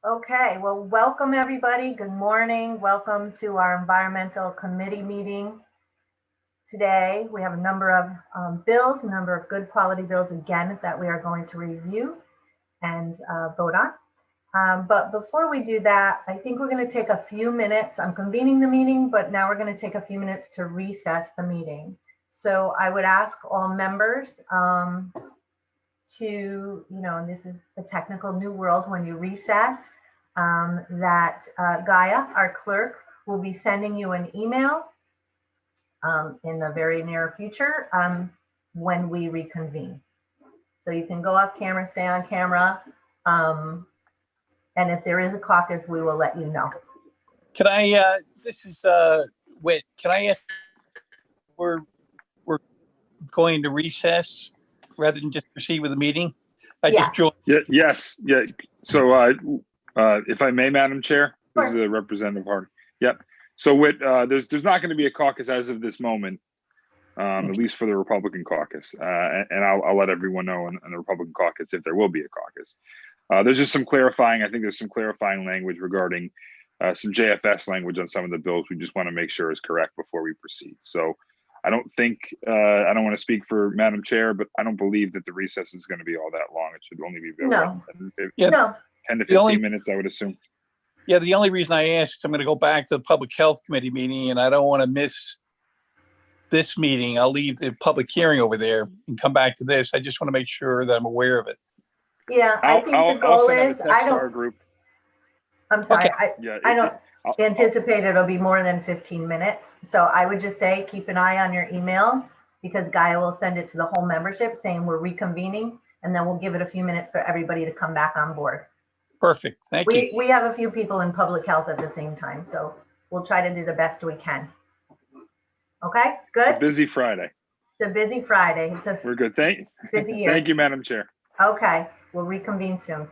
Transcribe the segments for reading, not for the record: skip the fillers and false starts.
Okay, well, welcome everybody. Good morning. Welcome to our environmental committee meeting. Today, we have a number of bills, a number of good quality bills again that we are going to review and vote on. But before we do that, I think we're going to take a few minutes. I'm convening the meeting, but now we're going to take a few minutes to recess the meeting. So I would ask all members to, this is the technical new world when you recess, that Gaia, our clerk, will be sending you an email in the very near future when we reconvene. So you can go off camera, stay on camera. And if there is a caucus, we will let you know. Can I, this is Whit, can I ask, we're going to recess rather than just proceed with the meeting? I just joined. Yes. So if I may, Madam Chair, Sure. This is a Representative Harding. Yep. So Whit, there's not going to be a caucus as of this moment, at least for the Republican caucus. And I'll let everyone know in the Republican caucus if there will be a caucus. There's just some clarifying. I think there's some clarifying language regarding some JFS language on some of the bills. We just want to make sure is correct before we proceed. So I don't think, I don't want to speak for Madam Chair, but I don't believe that the recess is going to be all that long. It should only be about 10 to 15 minutes, I would assume. Yeah, the only reason I asked is I'm going to go back to the Public Health Committee meeting and I don't want to miss this meeting. I'll leave the public hearing over there and come back to this. I just want to make sure that I'm aware of it. Yeah, I think the goal is, I don't, group. I'm sorry, Okay. I don't anticipate it'll be more than 15 minutes. So I would just say, keep an eye on your emails because Gaia will send it to the whole membership saying we're reconvening, and then we'll give it a few minutes for everybody to come back on board. Perfect. Thank you. We have a few people in public health at the same time, so we'll try to do the best we can. Okay, good. It's a busy Friday. It's a busy Friday. We're good. Thank you, Madam Chair. Okay, we'll reconvene soon.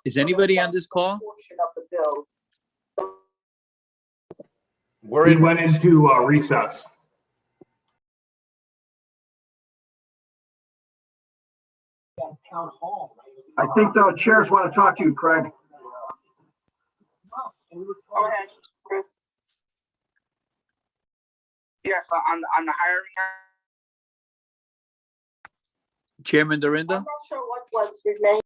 Is anybody on this call? We went into recess. I think the chairs want to talk to you, Craig. Go ahead, Chris. Yes, on the hiring. Chairman Dorinda? I'm not sure what was remained.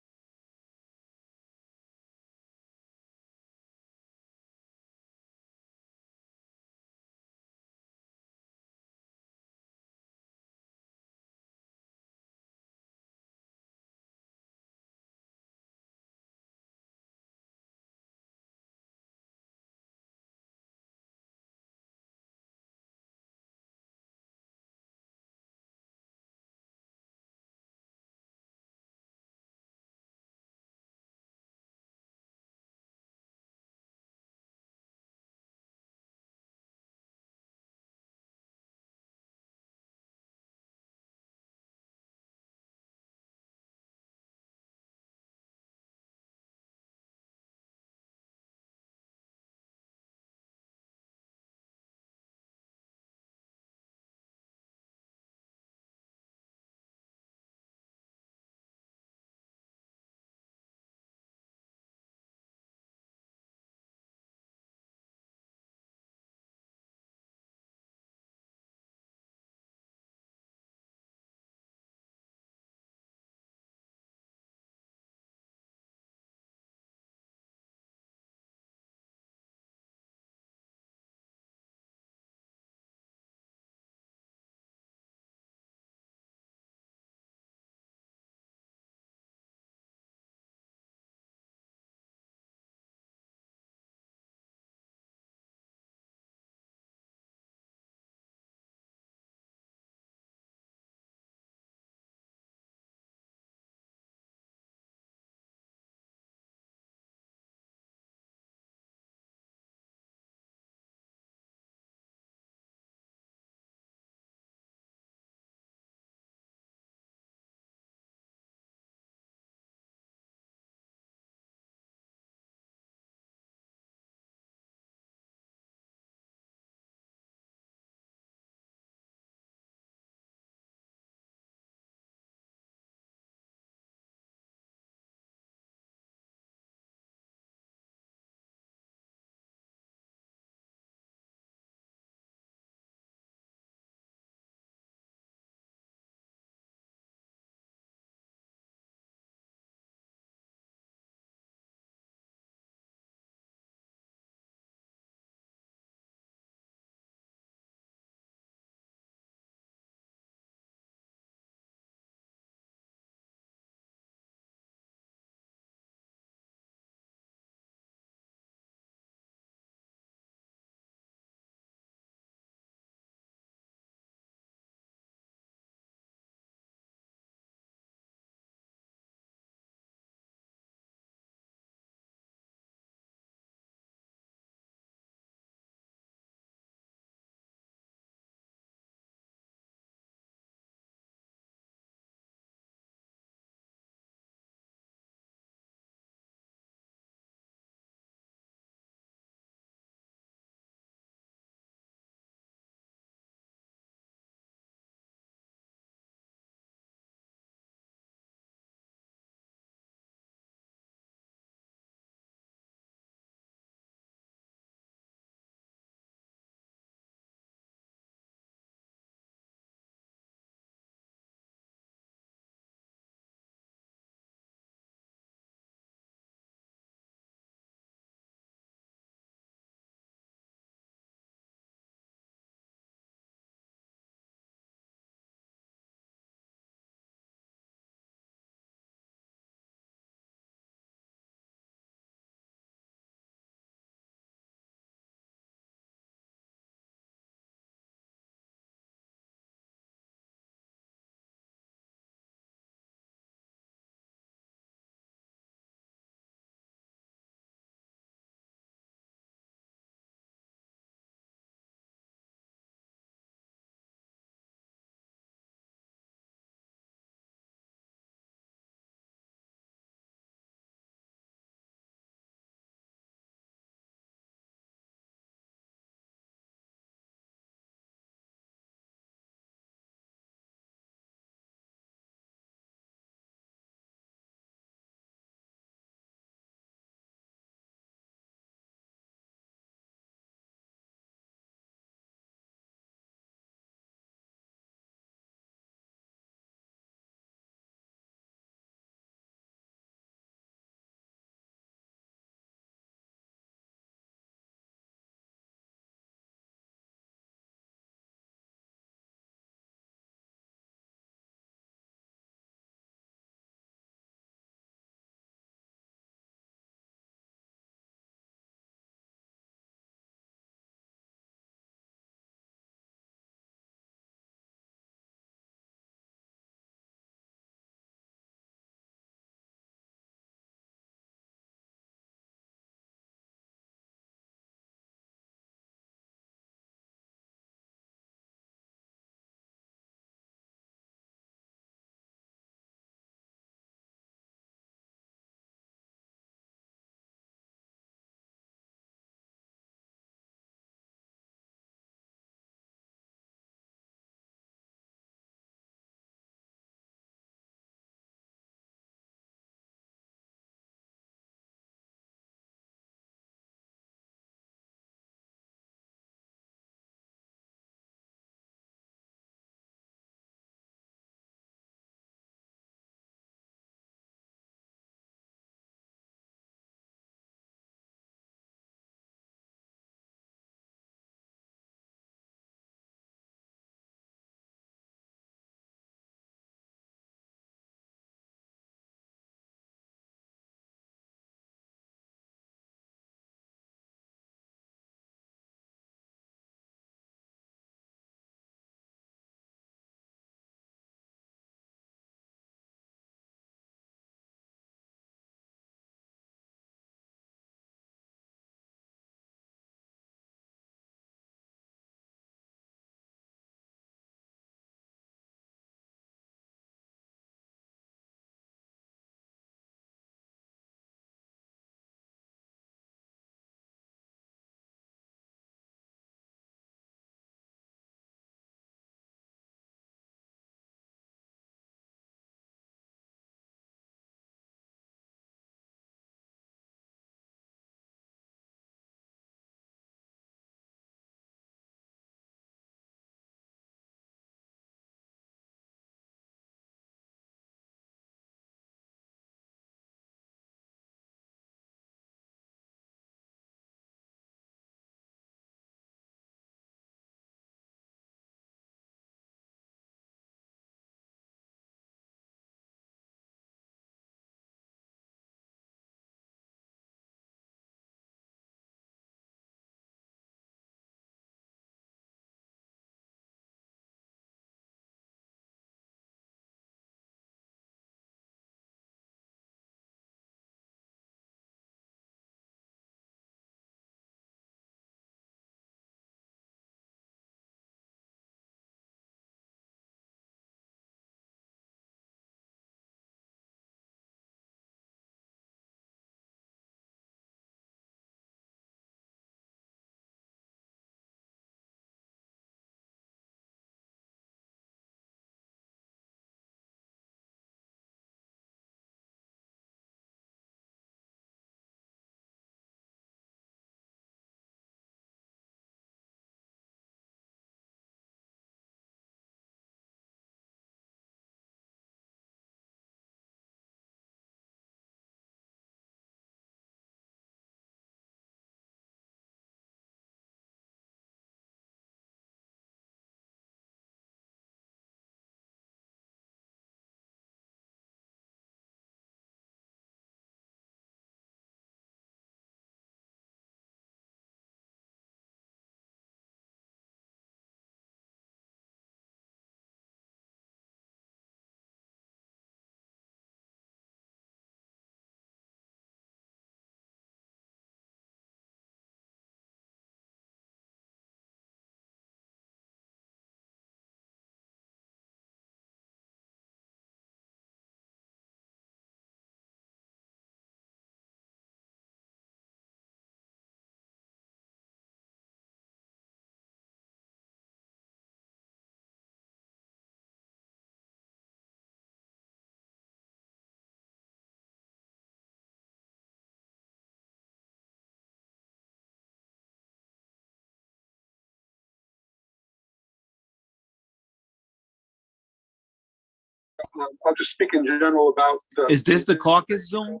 I'll just speak in general about. Is this the caucus Zoom?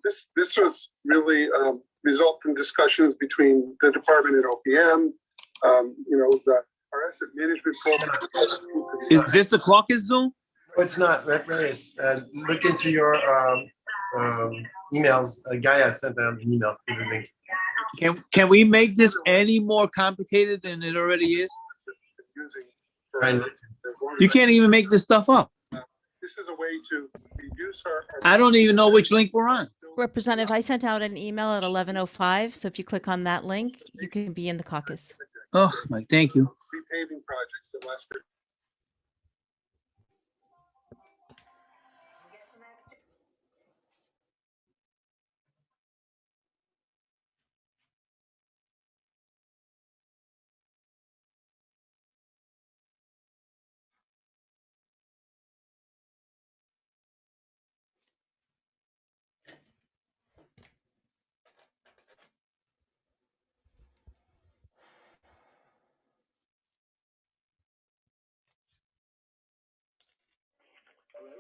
This was really result from discussions between the department and OPM, our asset management program. Is this the caucus Zoom? It's not, that really is. Look into your emails. Gaia sent out an email with the link. Can we make this any more complicated than it already is? Using You can't even make this stuff up. This is a way to reduce our. I don't even know which link we're on. Representative, I sent out an email at 11:05, so if you click on that link, you can be in the caucus. Oh, my, thank you. Repaving projects that last.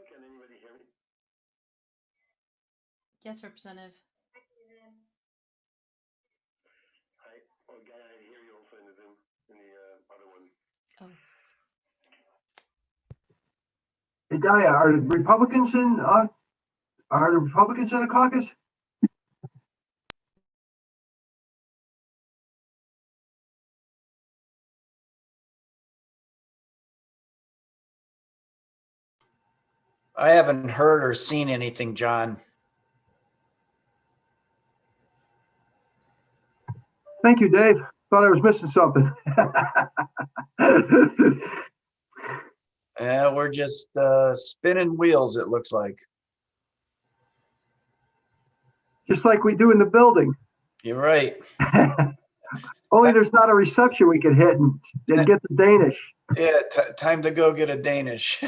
Can anybody hear me? Yes, Representative. Hi, Guy, I hear you also in the Zoom, in the other one. Oh, Hey, Gaia, are the Republicans in the caucus? I haven't heard or seen anything, John. Thank you, Dave. Thought I was missing something. Yeah, we're just spinning wheels, it looks like. Just like we do in the building. You're right. Only there's not a reception we could hit and get the Danish. Yeah, time to go get a Danish.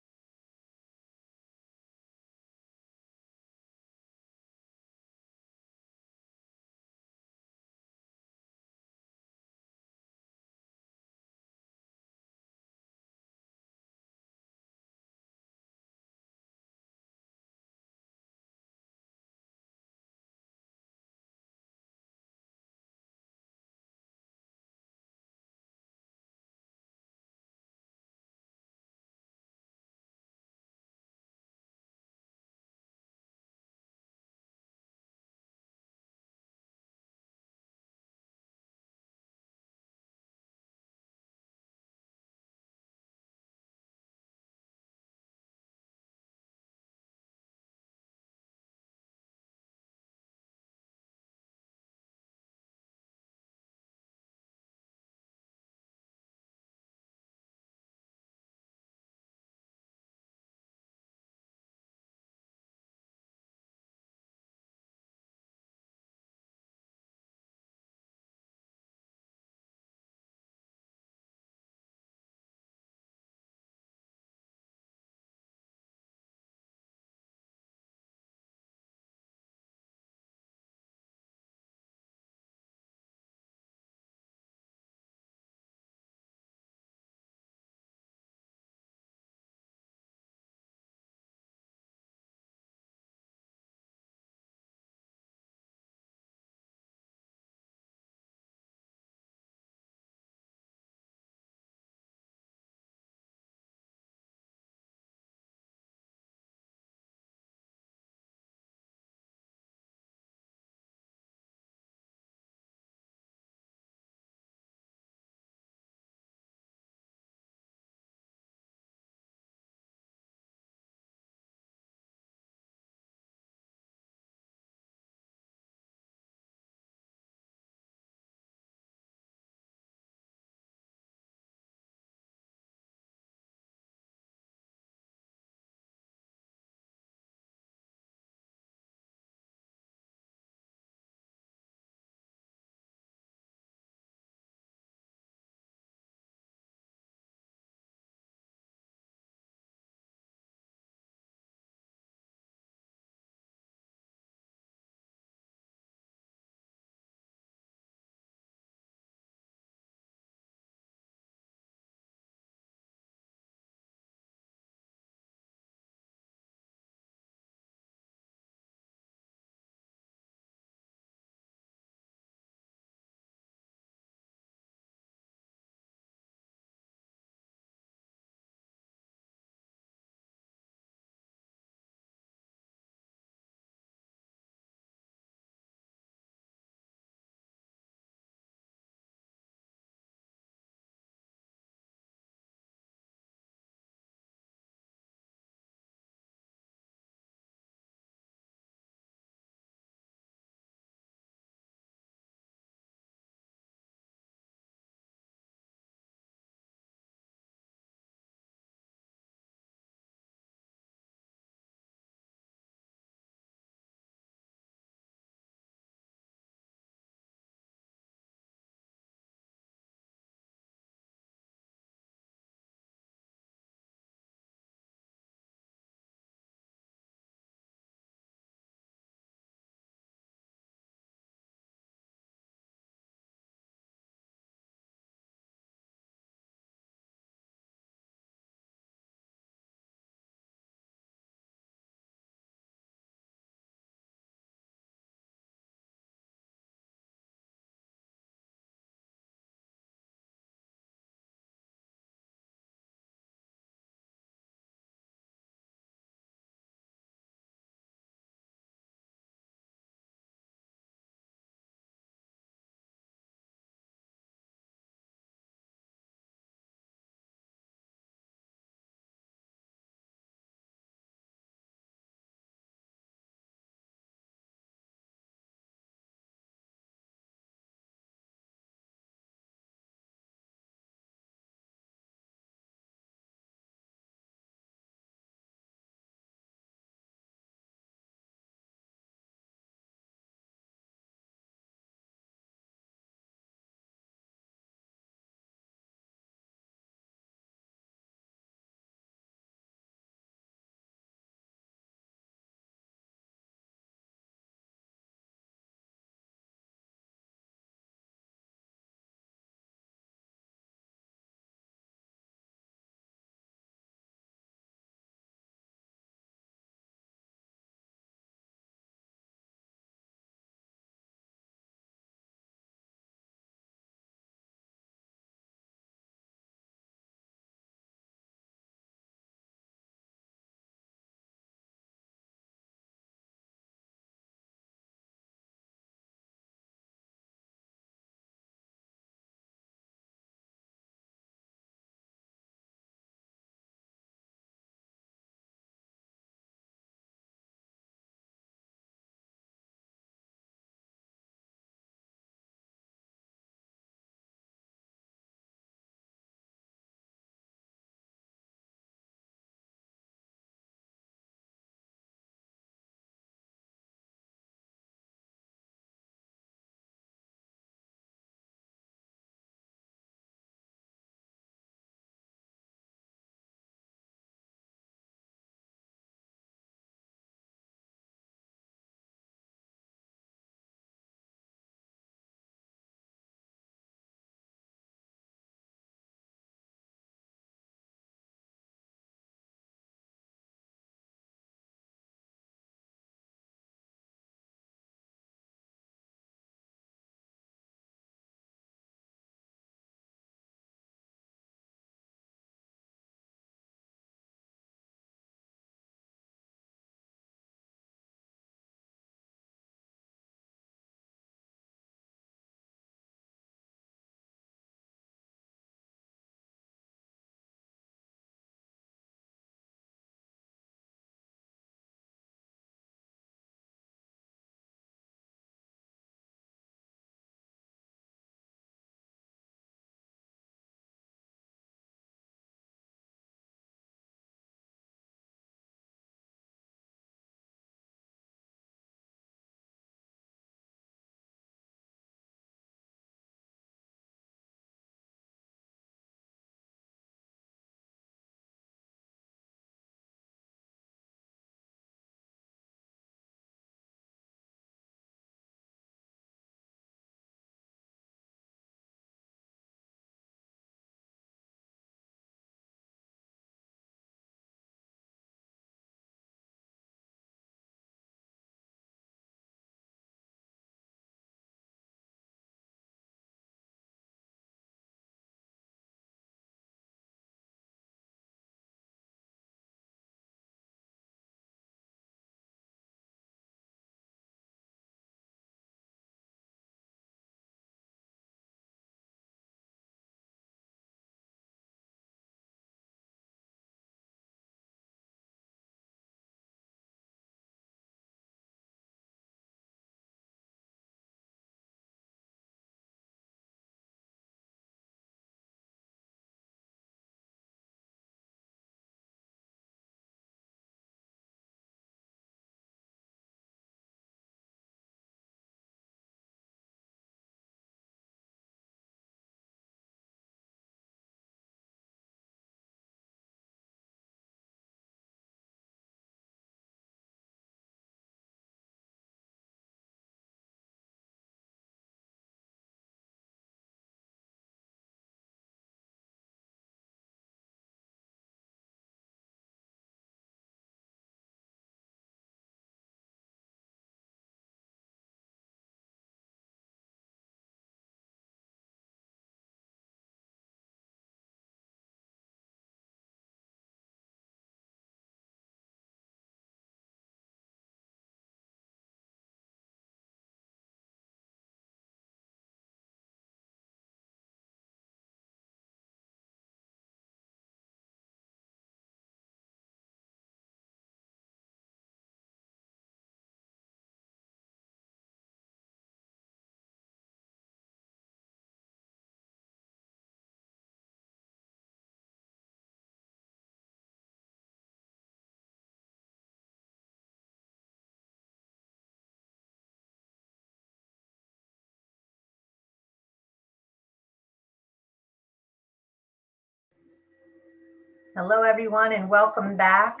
Hello, everyone, and welcome back.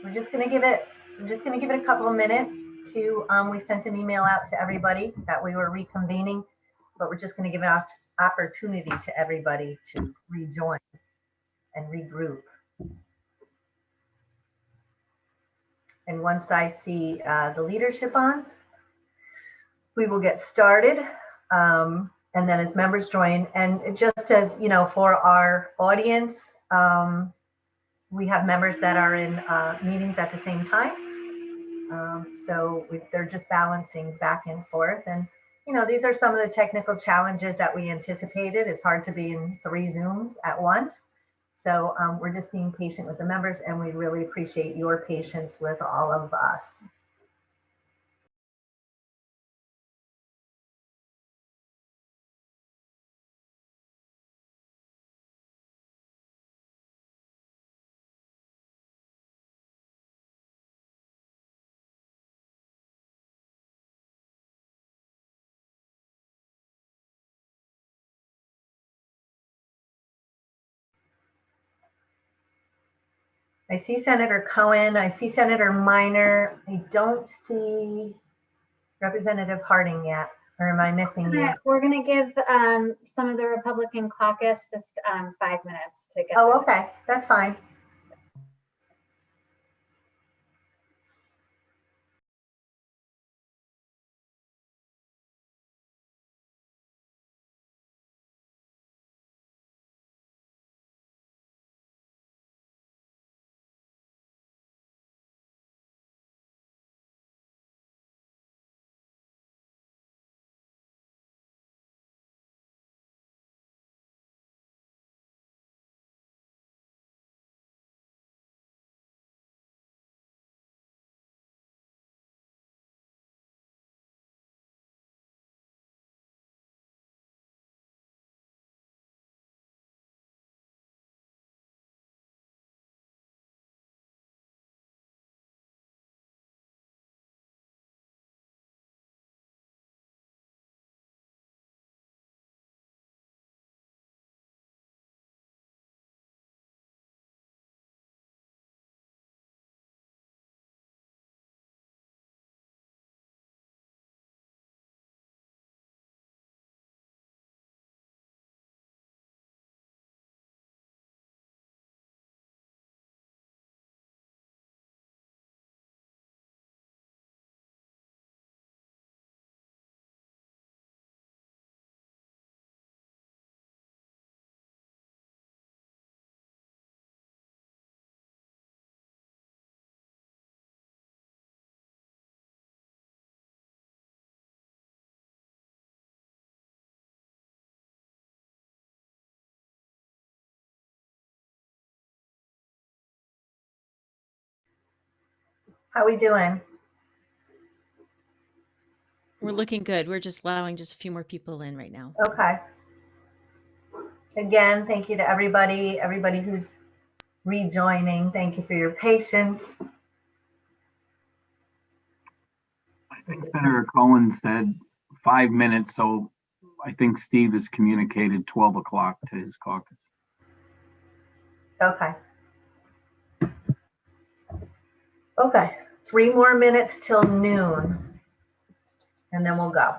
We're just going to give it a couple of minutes to, we sent an email out to everybody that we were reconvening, but we're just going to give an opportunity to everybody to rejoin and regroup. And once I see the leadership on, we will get started. And then as members join, and just as, you know, for our audience, we have members that are in meetings at the same time. They're just balancing back and forth. And, you know, these are some of the technical challenges that we anticipated. It's hard to be in 3 Zooms at once. So we're just being patient with the members, and we really appreciate your patience with all of us. I see Senator Cohen. I see Senator Minor. I don't see Representative Harding yet. Or am I missing you? We're going to give some of the Republican caucus just 5 minutes to get. Oh, okay. That's fine. How we doing? We're looking good. We're just allowing just a few more people in right now. Okay. Again, thank you to everybody who's rejoining. Thank you for your patience. I think Senator Cohen said 5 minutes, so I think Steve has communicated 12 o'clock to his caucus. Okay. Okay, 3 more minutes till noon, and then we'll go.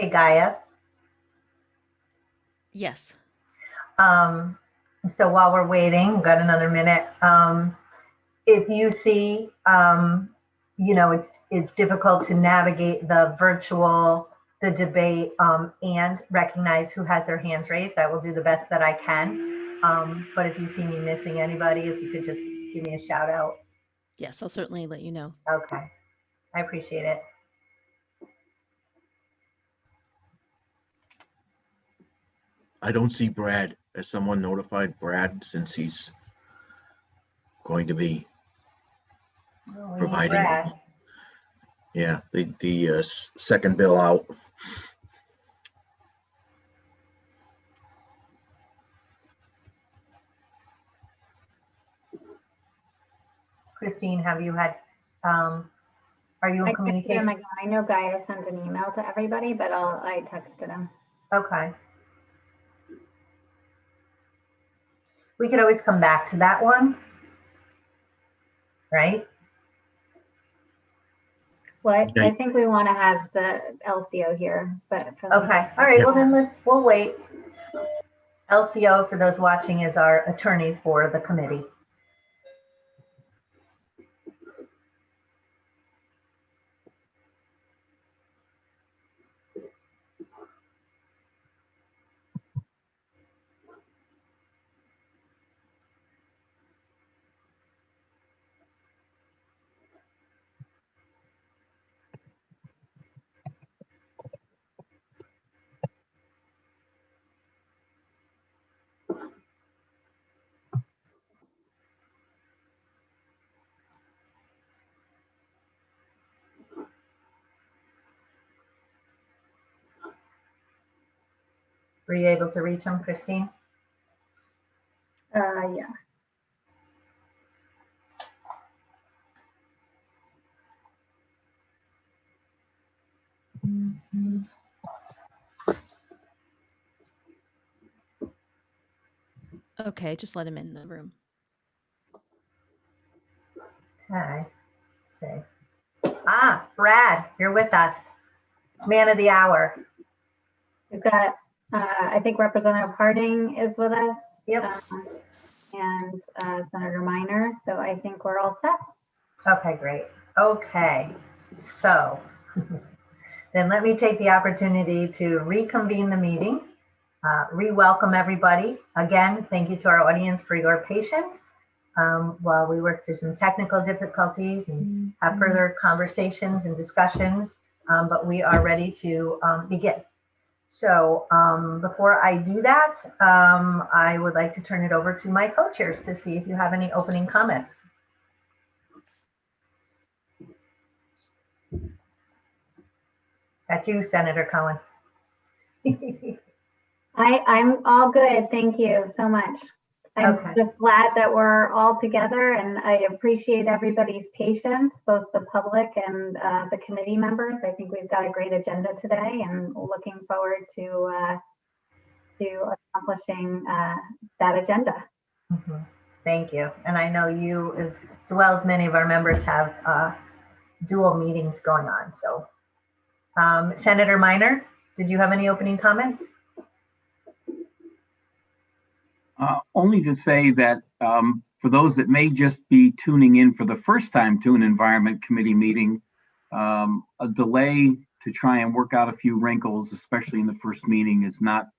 Hey, Gaia. Yes. So while we're waiting, we've got another minute. If you see, you know, it's difficult to navigate the virtual, the debate, and recognize who has their hands raised, I will do the best that I can. But if you see me missing anybody, if you could just give me a shout out. Yes, I'll certainly let you know. Okay, I appreciate it. I don't see Brad. Has someone notified Brad since he's going to be Oh, we need providing? Brad. Yeah, the second bill out. Christine, have you had, are you in I texted him communication? again. I know Gaia sent an email to everybody, but I texted him. Okay. We could always come back to that one, right? What? Okay. I think we want to have the LCO here, but for the- Okay, all right, well then we'll wait. LCO, for those watching, is our attorney for the committee. Were you able to reach him, Christine? Yeah. Okay, just let him in the room. Okay, let's see. Ah, Brad, you're with us. Man of the hour. We've got, I think Representative Harding is with us. Yep. And Senator Minor, so I think we're all set. Okay, great. Okay, so then let me take the opportunity to reconvene the meeting, re-welcome everybody. Again, thank you to our audience for your patience while we work through some technical difficulties and have further conversations and discussions, but we are ready to begin. So before I do that, I would like to turn it over to my co-chairs to see if you have any opening comments. That's you, Senator Cohen. I'm all good. Thank you so much. I'm just glad that we're all together, and I appreciate everybody's patience, both the public and the committee members. I think we've got a great agenda today, and looking forward to accomplishing that agenda. Mm-hmm. Thank you. And I know you, as well as many of our members, have dual meetings going on. So, Senator Minor, did you have any opening comments? Only to say that for those that may just be tuning in for the first time to an Environment Committee meeting, a delay to try and work out a few wrinkles, especially in the first meeting, is not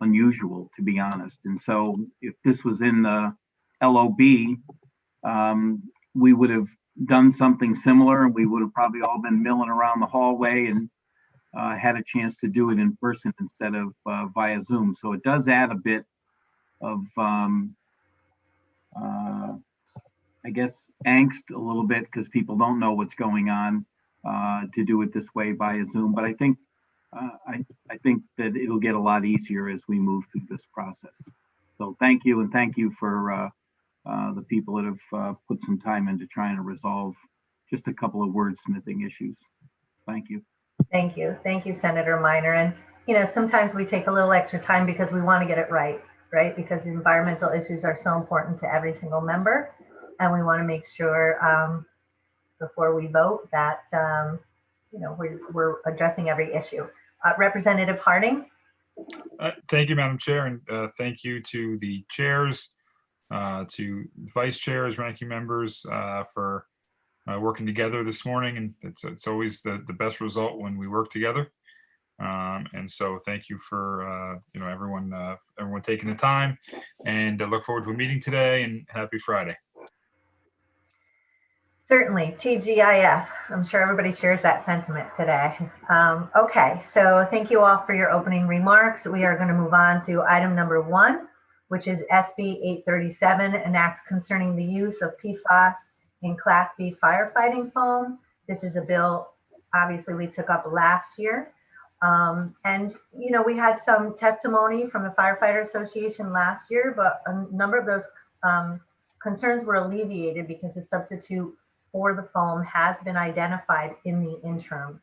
unusual, to be honest. And so if this was in the LOB, we would have done something similar. We would have probably all been milling around the hallway and had a chance to do it in person instead of via Zoom. So it does add a bit of, I guess, angst a little bit because people don't know what's going on to do it this way via Zoom. But I think that it'll get a lot easier as we move through this process. So thank you, and thank you for the people that have put some time into trying to resolve just a couple of wordsmithing issues. Thank you. Thank you. Thank you, Senator Minor. And, you know, sometimes we take a little extra time because we want to get it right? Because environmental issues are so important to every single member. And we want to make sure before we vote that, you know, we're addressing every issue. Representative Harding. Thank you, Madam Chair, and thank you to the chairs, to vice chairs, ranking members for working together this morning. And it's always the best result when we work together. And so thank you for everyone taking the time, and I look forward to a meeting today, and happy Friday. Certainly, TGIF. I'm sure everybody shares that sentiment today. Okay, so thank you all for your opening remarks. We are going to move on to item number 1, which is SB 837, an act concerning the use of PFAS in Class B firefighting foam. This is a bill, obviously, we took up last year. And, we had some testimony from the Firefighter Association last year, but a number of those concerns were alleviated because the substitute for the foam has been identified in the interim.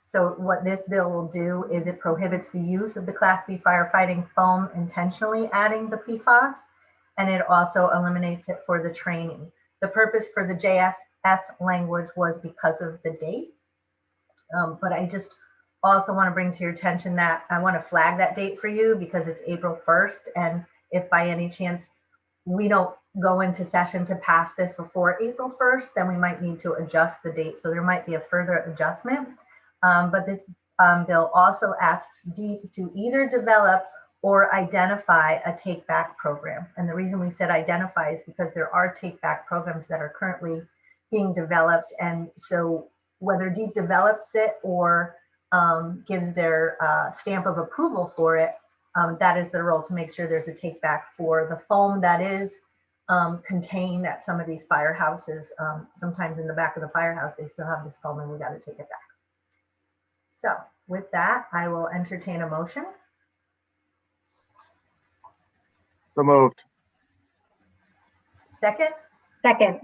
So what this bill will do is it prohibits the use of the Class B firefighting foam intentionally adding the PFAS, and it also eliminates it for the training. The purpose for the JFS language was because of the date, but I just also want to bring to your attention that I want to flag that date for you because it's April 1st, and if by any chance we don't go into session to pass this before April 1st, then we might need to adjust the date. So there might be a further adjustment. But this bill also asks DEEP to either develop or identify a take-back program. And the reason we said identify is because there are take-back programs that are currently being developed. And so whether DEEP develops it or gives their stamp of approval for it, that is their role to make sure there's a take-back for the foam that is contained at some of these firehouses. Sometimes in the back of the firehouse, they still have this foam and we got to take it back. So with that, I will entertain a motion. So moved. Second? Second.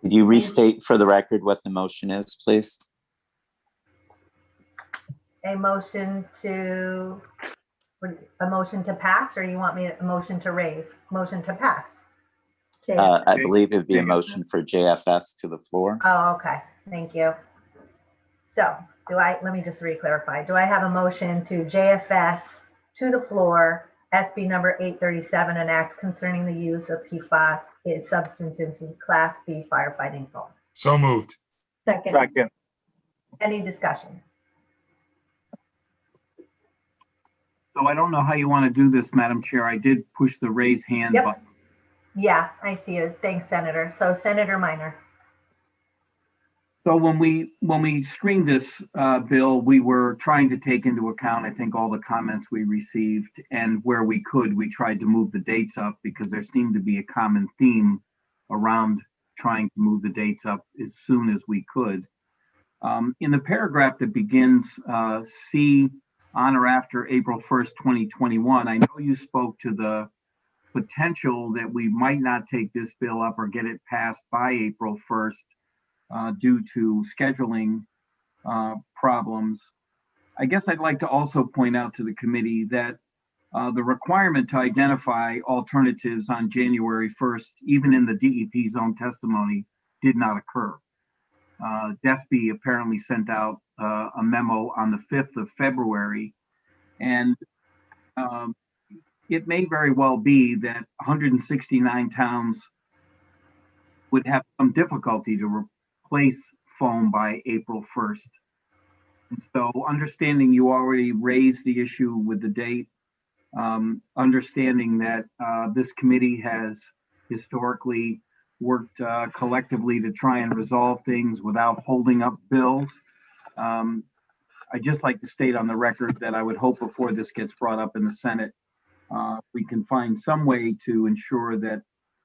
Could you restate for the record what the motion is, please? A motion to pass, or you want me a motion to raise? Motion to pass. I believe it'd be a motion for JFS to the floor. Oh, okay. Thank you. So let me just re-clarify. Do I have a motion to JFS to the floor, SB number 837, an act concerning the use of PFAS substances in Class B firefighting foam? So moved. Second. Second. Any discussion? So I don't know how you want to do this, Madam Chair. I did push the raise hand Yep. button. Yeah, I see it. Thanks, Senator. So Senator Minor. So when we screened this bill, we were trying to take into account, I think, all the comments we received, and where we could, we tried to move the dates up because there seemed to be a common theme around trying to move the dates up as soon as we could. In the paragraph that begins, C, on or after April 1st, 2021, I know you spoke to the potential that we might not take this bill up or get it passed by April 1st due to scheduling problems. I guess I'd like to also point out to the committee that the requirement to identify alternatives on January 1st, even in the DEP zone testimony, did not occur. DESPE apparently sent out a memo on the 5th of February, and it may very well be that 169 towns would have some difficulty to replace foam by April 1st. And so understanding you already raised the issue with the date, understanding that this committee has historically worked collectively to try and resolve things without holding up bills. I'd just like to state on the record that I would hope before this gets brought up in the Senate, we can find some way to ensure that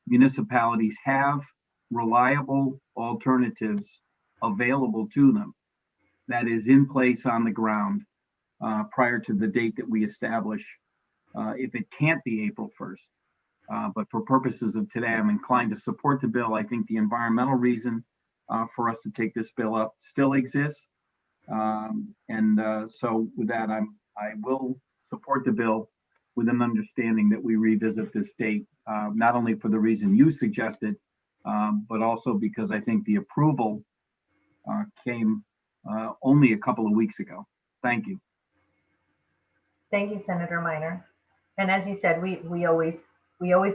municipalities have reliable alternatives available to them that is in place on the ground prior to the date that we establish, if it can't be April 1st. But for purposes of today, I'm inclined to support the bill. I think the environmental reason for us to take this bill up still exists. So with that, I will support the bill with an understanding that we revisit this date, not only for the reason you suggested, but also because I think the approval came only a couple of weeks ago. Thank you. Thank you, Senator Minor. And as you said, we always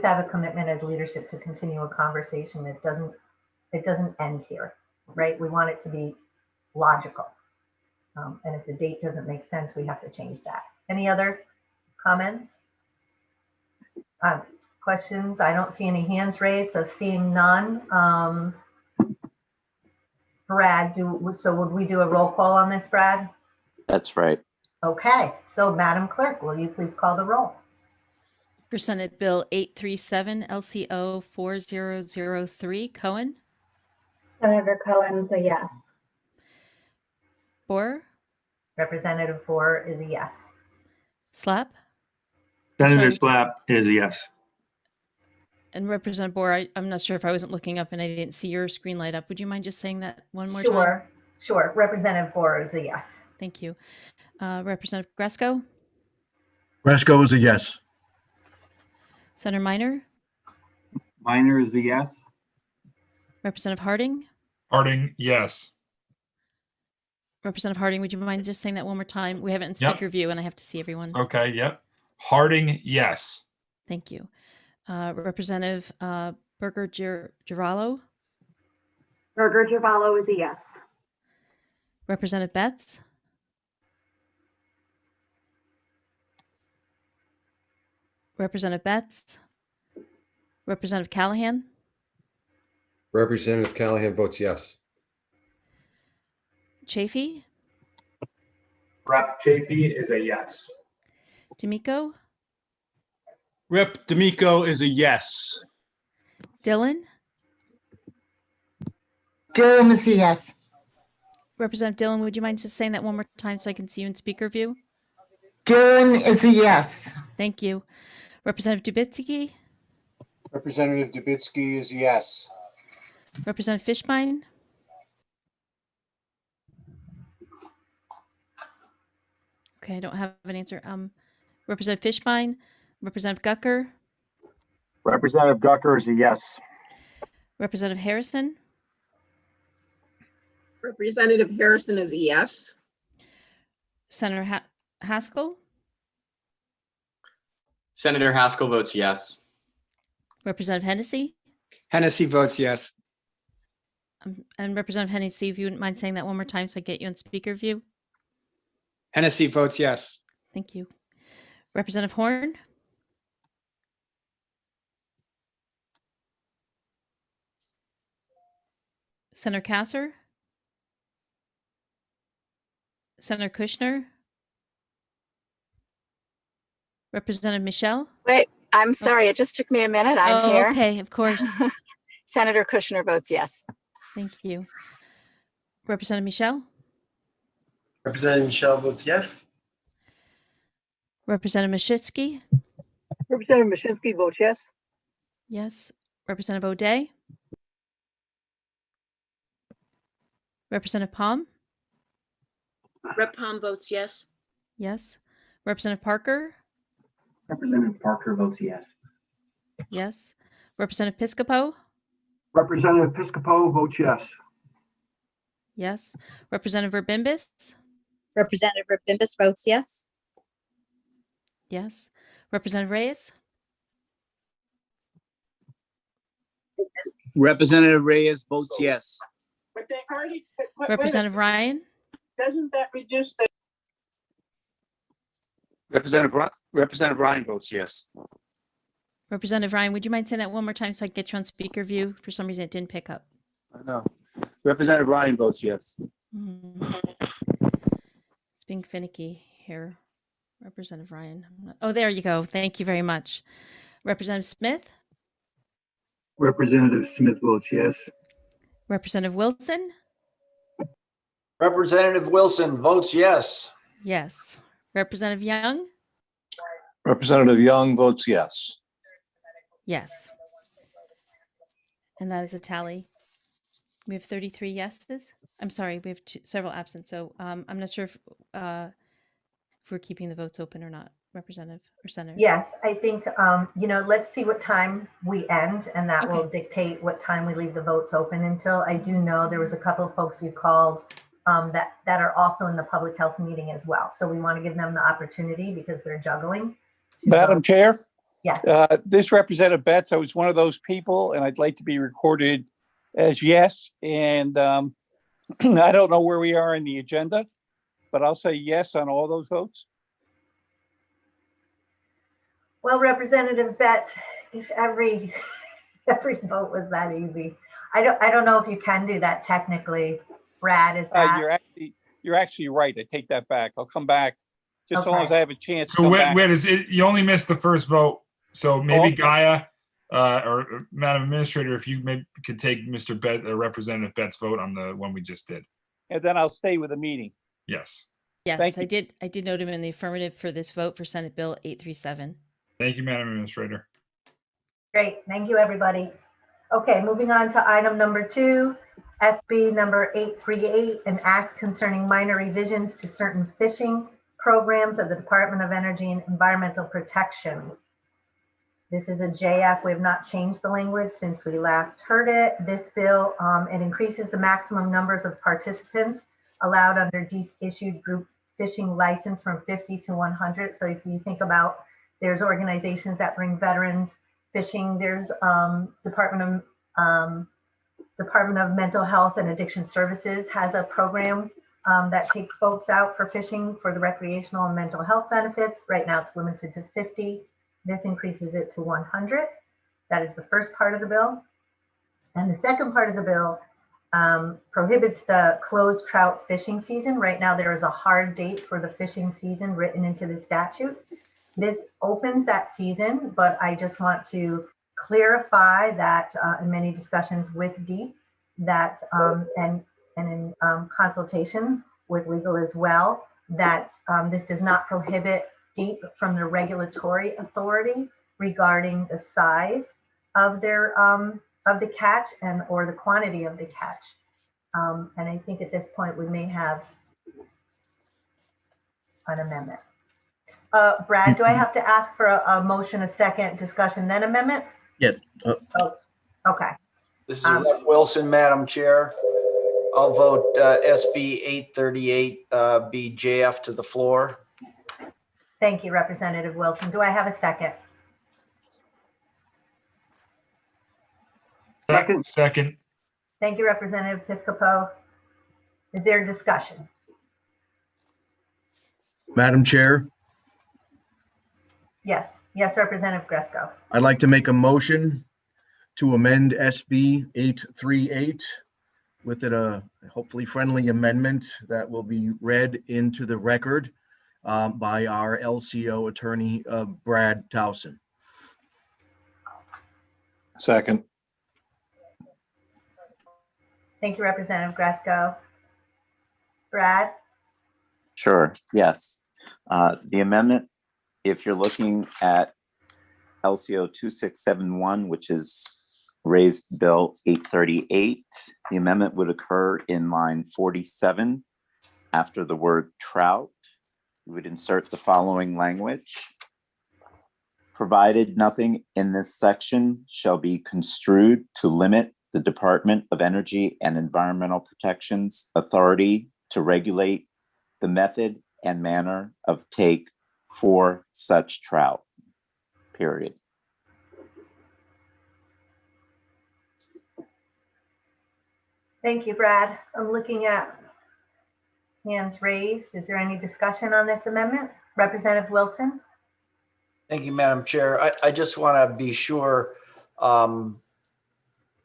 have a commitment as leadership to continue a conversation. It doesn't end here, right? We want it to be logical. And if the date doesn't make sense, we have to change that. Any other comments? Questions? I don't see any hands raised, so seeing none. Brad, so would we do a roll call on this, Brad? That's right. Okay, so Madam Clerk, will you please call the roll? For Senate Bill 837 LCO 4003, Cohen, Senator Cohen's a yes. Boer, Representative Boer is a yes. Slap, Senator Sorry. Slap is a yes. and Representative Boer. I'm not sure if I wasn't looking up and I didn't see your screen light up. Would you mind just saying that one more time? Sure. Representative Boer is a yes. Thank you. Representative Gresco, Gresco is a yes. Senator Minor, Minor is a yes. Representative Harding, Harding, yes. Representative Harding, would you mind just saying that one more time? We have it in Yep. speaker view and I have to see everyone. Okay, yep. Harding, yes. Thank you. Representative Berger Giravalo, Berger Giravalo is a yes. Representative Betts, Representative Betts, Representative Callahan, Representative Callahan votes yes. Chafee, Rep Chafee is a yes. D'Amico, Rep D'Amico is a yes. Dillon, Durham is a yes. Representative Dillon, would you mind just saying that one more time so I can see you in speaker view? Durham is a yes. Thank you. Representative Dubitsky, Representative Dubitsky is a yes. Representative Fishbein, okay, I don't have an answer. Representative Fishbein, Representative Gucker, Representative Gucker is a yes. Representative Harrison, Representative Harrison is a yes. Senator Haskell, Senator Haskell votes yes. Representative Hennessy, Hennessy votes yes. and Representative Hennessy, if you wouldn't mind saying that one more time so I get you on speaker view. Hennessy votes yes. Thank you. Representative Horn, Senator Kasser, Senator Kushner, Representative Michelle. Wait, I'm sorry. It just took me a minute. I'm here. Okay, of course. Senator Kushner votes yes. Thank you. Representative Michelle, Representative Michelle votes yes. Representative Mashitsky, Representative Mashinsky votes yes. yes. Representative O'Day, Representative Palm, Rep Palm votes yes. yes. Representative Parker, Representative Parker votes yes. yes. Representative Piscopo, Representative Piscopo votes yes. yes. Representative Verbimbis, Representative Verbimbis votes yes. yes. Representative Reyes, Representative Reyes votes yes. But they already. Wait Representative Ryan, Doesn't that reduce the? Representative Ryan votes yes. Representative Ryan, would you mind saying that one more time so I can get you on speaker view? For some reason, it didn't pick up. No. Representative Ryan votes yes. It's being finicky here. Representative Ryan. Oh, there you go. Thank you very much. Representative Smith, Representative Smith votes yes. Representative Wilson, Representative Wilson votes yes. yes. Representative Young, Representative Young votes yes. yes. And that is a tally. We have 33 yeses. I'm sorry, we have several absent. So I'm not sure if we're keeping the votes open or not, Representative or Senator. Yes, I think, let's see what time we end, and that will dictate what time we leave the votes open until. I do know there was a couple of folks who called that are also in the public health meeting as well. So we want to give them the opportunity because they're juggling. to Madam vote. Chair, Yes, this Representative Betts, I was one of those people, and I'd like to be recorded as yes. And I don't know where we are in the agenda, but I'll say yes on all those votes. well, Representative Betts, if every vote was that easy, I don't know if you can do that technically. Brad, is that? You're actually right. I take that back. I'll come back just as long as Okay. I have a chance to So come wait, back. you only missed the first vote. So maybe Okay. Gaia or Madam Administrator, if you maybe could take Mr. Representative Betts' vote on the one we just did. And then I'll stay with the meeting. Yes. Yes, Thank I you. did. I did note him in the affirmative for this vote for Senate Bill 837. Thank you, Madam Administrator. Great, thank you, everybody. Okay, moving on to item number 2, SB number 838, an act concerning minor revisions to certain fishing programs of the Department of Energy and Environmental Protection. This is a JF. We have not changed the language since we last heard it. This bill, it increases the maximum numbers of participants allowed under deep issued group fishing license from 50 to 100. So if you think about, there's organizations that bring veterans fishing. There's Department of Mental Health and Addiction Services has a program that takes folks out for fishing for the recreational and mental health benefits. Right now it's limited to 50. This increases it to 100. That is the first part of the bill. And the second part of the bill prohibits the closed trout fishing season. Right now there is a hard date for the fishing season written into the statute. This opens that season, but I just want to clarify that in many discussions with DEEP that and in consultation with legal as well, that this does not prohibit DEEP from the regulatory authority regarding the size of their of the catch and or the quantity of the catch. And I think at this point we may have an amendment. Brad, do I have to ask for a motion, a second, discussion, then amendment? Yes. Oh, okay. This is Rep. Wilson, Madam Chair. I'll vote SB 838 be JF to the floor. Thank you, Representative Wilson. Do I have a second? Second. Thank you, Representative Piscopo. Is there discussion? Madam Chair, Yes. Yes, Representative Gresco. I'd like to make a motion to amend SB 838 with a hopefully friendly amendment that will be read into the record by our LCO attorney, Brad Towson. Second. Thank you, Representative Gresco. Brad? Sure, yes. The amendment, if you're looking at LCO 2671, which is raised bill 838, the amendment would occur in line 47 after the word trout. We would insert the following language. Provided nothing in this section shall be construed to limit the Department of Energy and Environmental Protection's authority to regulate the method and manner of take for such trout, period. Thank you, Brad. I'm looking at hands raised. Is there any discussion on this amendment? Representative Wilson? Thank you, Madam Chair. I just want to be sure. I'm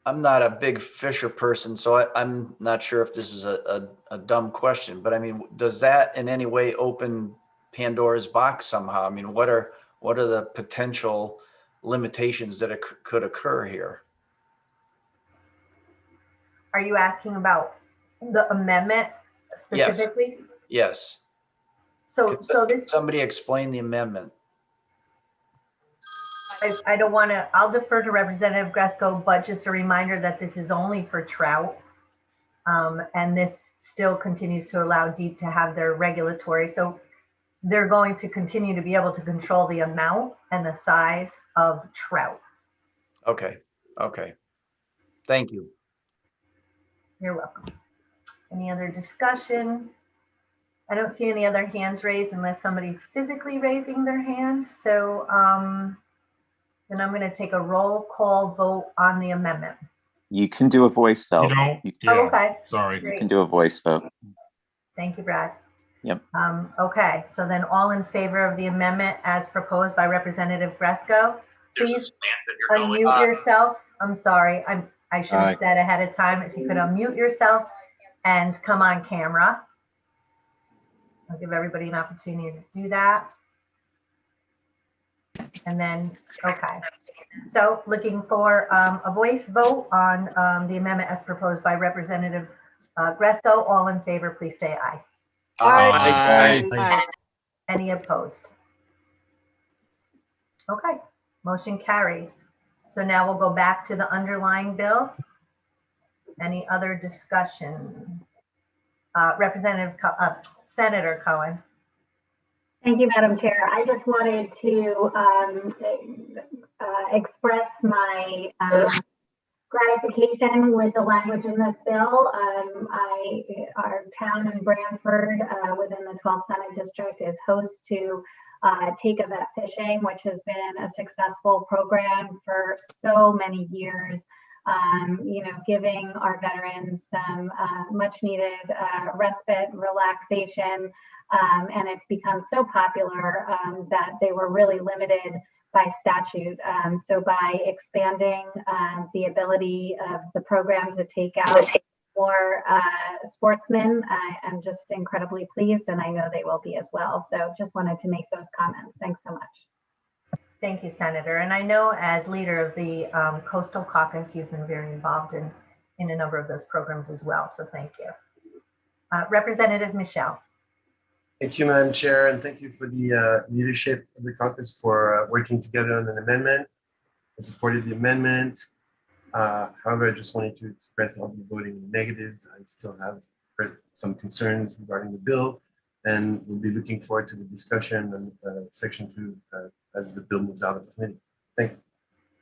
not a big fisher person, so I'm not sure if this is a dumb question, but I mean, does that in any way open Pandora's box somehow? I mean, what are the potential limitations that could occur here? Are you asking about the amendment specifically? Yes. So this, Somebody explain the amendment. I don't want to, I'll defer to Representative Gresco, but just a reminder that this is only for trout. And this still continues to allow DEEP to have their regulatory. So they're going to continue to be able to control the amount and the size of trout. Okay. Thank you. You're welcome. Any other discussion? I don't see any other hands raised unless somebody's physically raising their hand. So then I'm going to take a roll call vote on the amendment. You can do a voice vote. You don't? You Yeah, Okay. sorry. Great. can do a voice vote. Thank you, Brad. Yep. Okay, so then all in favor of the amendment as proposed by Representative Gresco, please unmute yourself. I'm sorry, I should have said ahead of time, if you could unmute yourself and come on camera. I'll give everybody an opportunity to do that. And then, okay. So looking for a voice vote on the amendment as proposed by Representative Gresco. All in favor, please say aye. Aye. Any opposed? Okay, motion carries. So now we'll go back to the underlying bill. Any other discussion? Senator Cohen. Thank you, Madam Chair. I just wanted to express my gratification with the language in this bill. Our town in Brantford, within the 12th Senate District, is host to Take a Vet Fishing, which has been a successful program for so many years. Giving our veterans some much needed respite, relaxation, and it's become so popular that they were really limited by statute. So by expanding the ability of the program to take out more sportsmen, I'm just incredibly pleased, and I know they will be as well. So just wanted to make those comments. Thanks so much. Thank you, Senator. And I know as leader of the Coastal Caucus, you've been very involved in a number of those programs as well. So thank you. Representative Michelle. Thank you, Madam Chair, and thank you for the leadership of the caucus for working together on an amendment. I supported the amendment. However, I just wanted to express I'll be voting negative. I still have some concerns regarding the bill, and we'll be looking forward to the discussion on Section 2 as the bill moves out of the committee.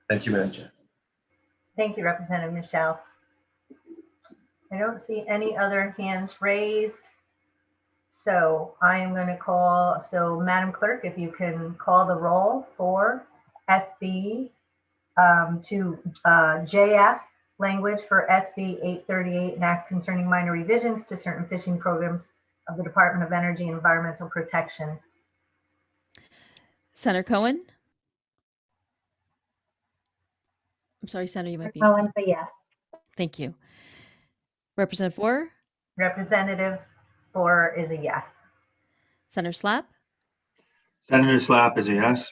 Thank you, Madam Chair. Thank you, Representative Michelle. I don't see any other hands raised. So I am going to call, Madam Clerk, if you can call the roll for SB to JF, language for SB 838, an act concerning minor revisions to certain fishing programs of the Department of Energy and Environmental Protection. Senator Cohen? I'm sorry, Senator, you might be. Cohen's a yes. Thank you. Representative Boer? Representative Boer is a yes. Senator Slapp? Senator Slapp is a yes.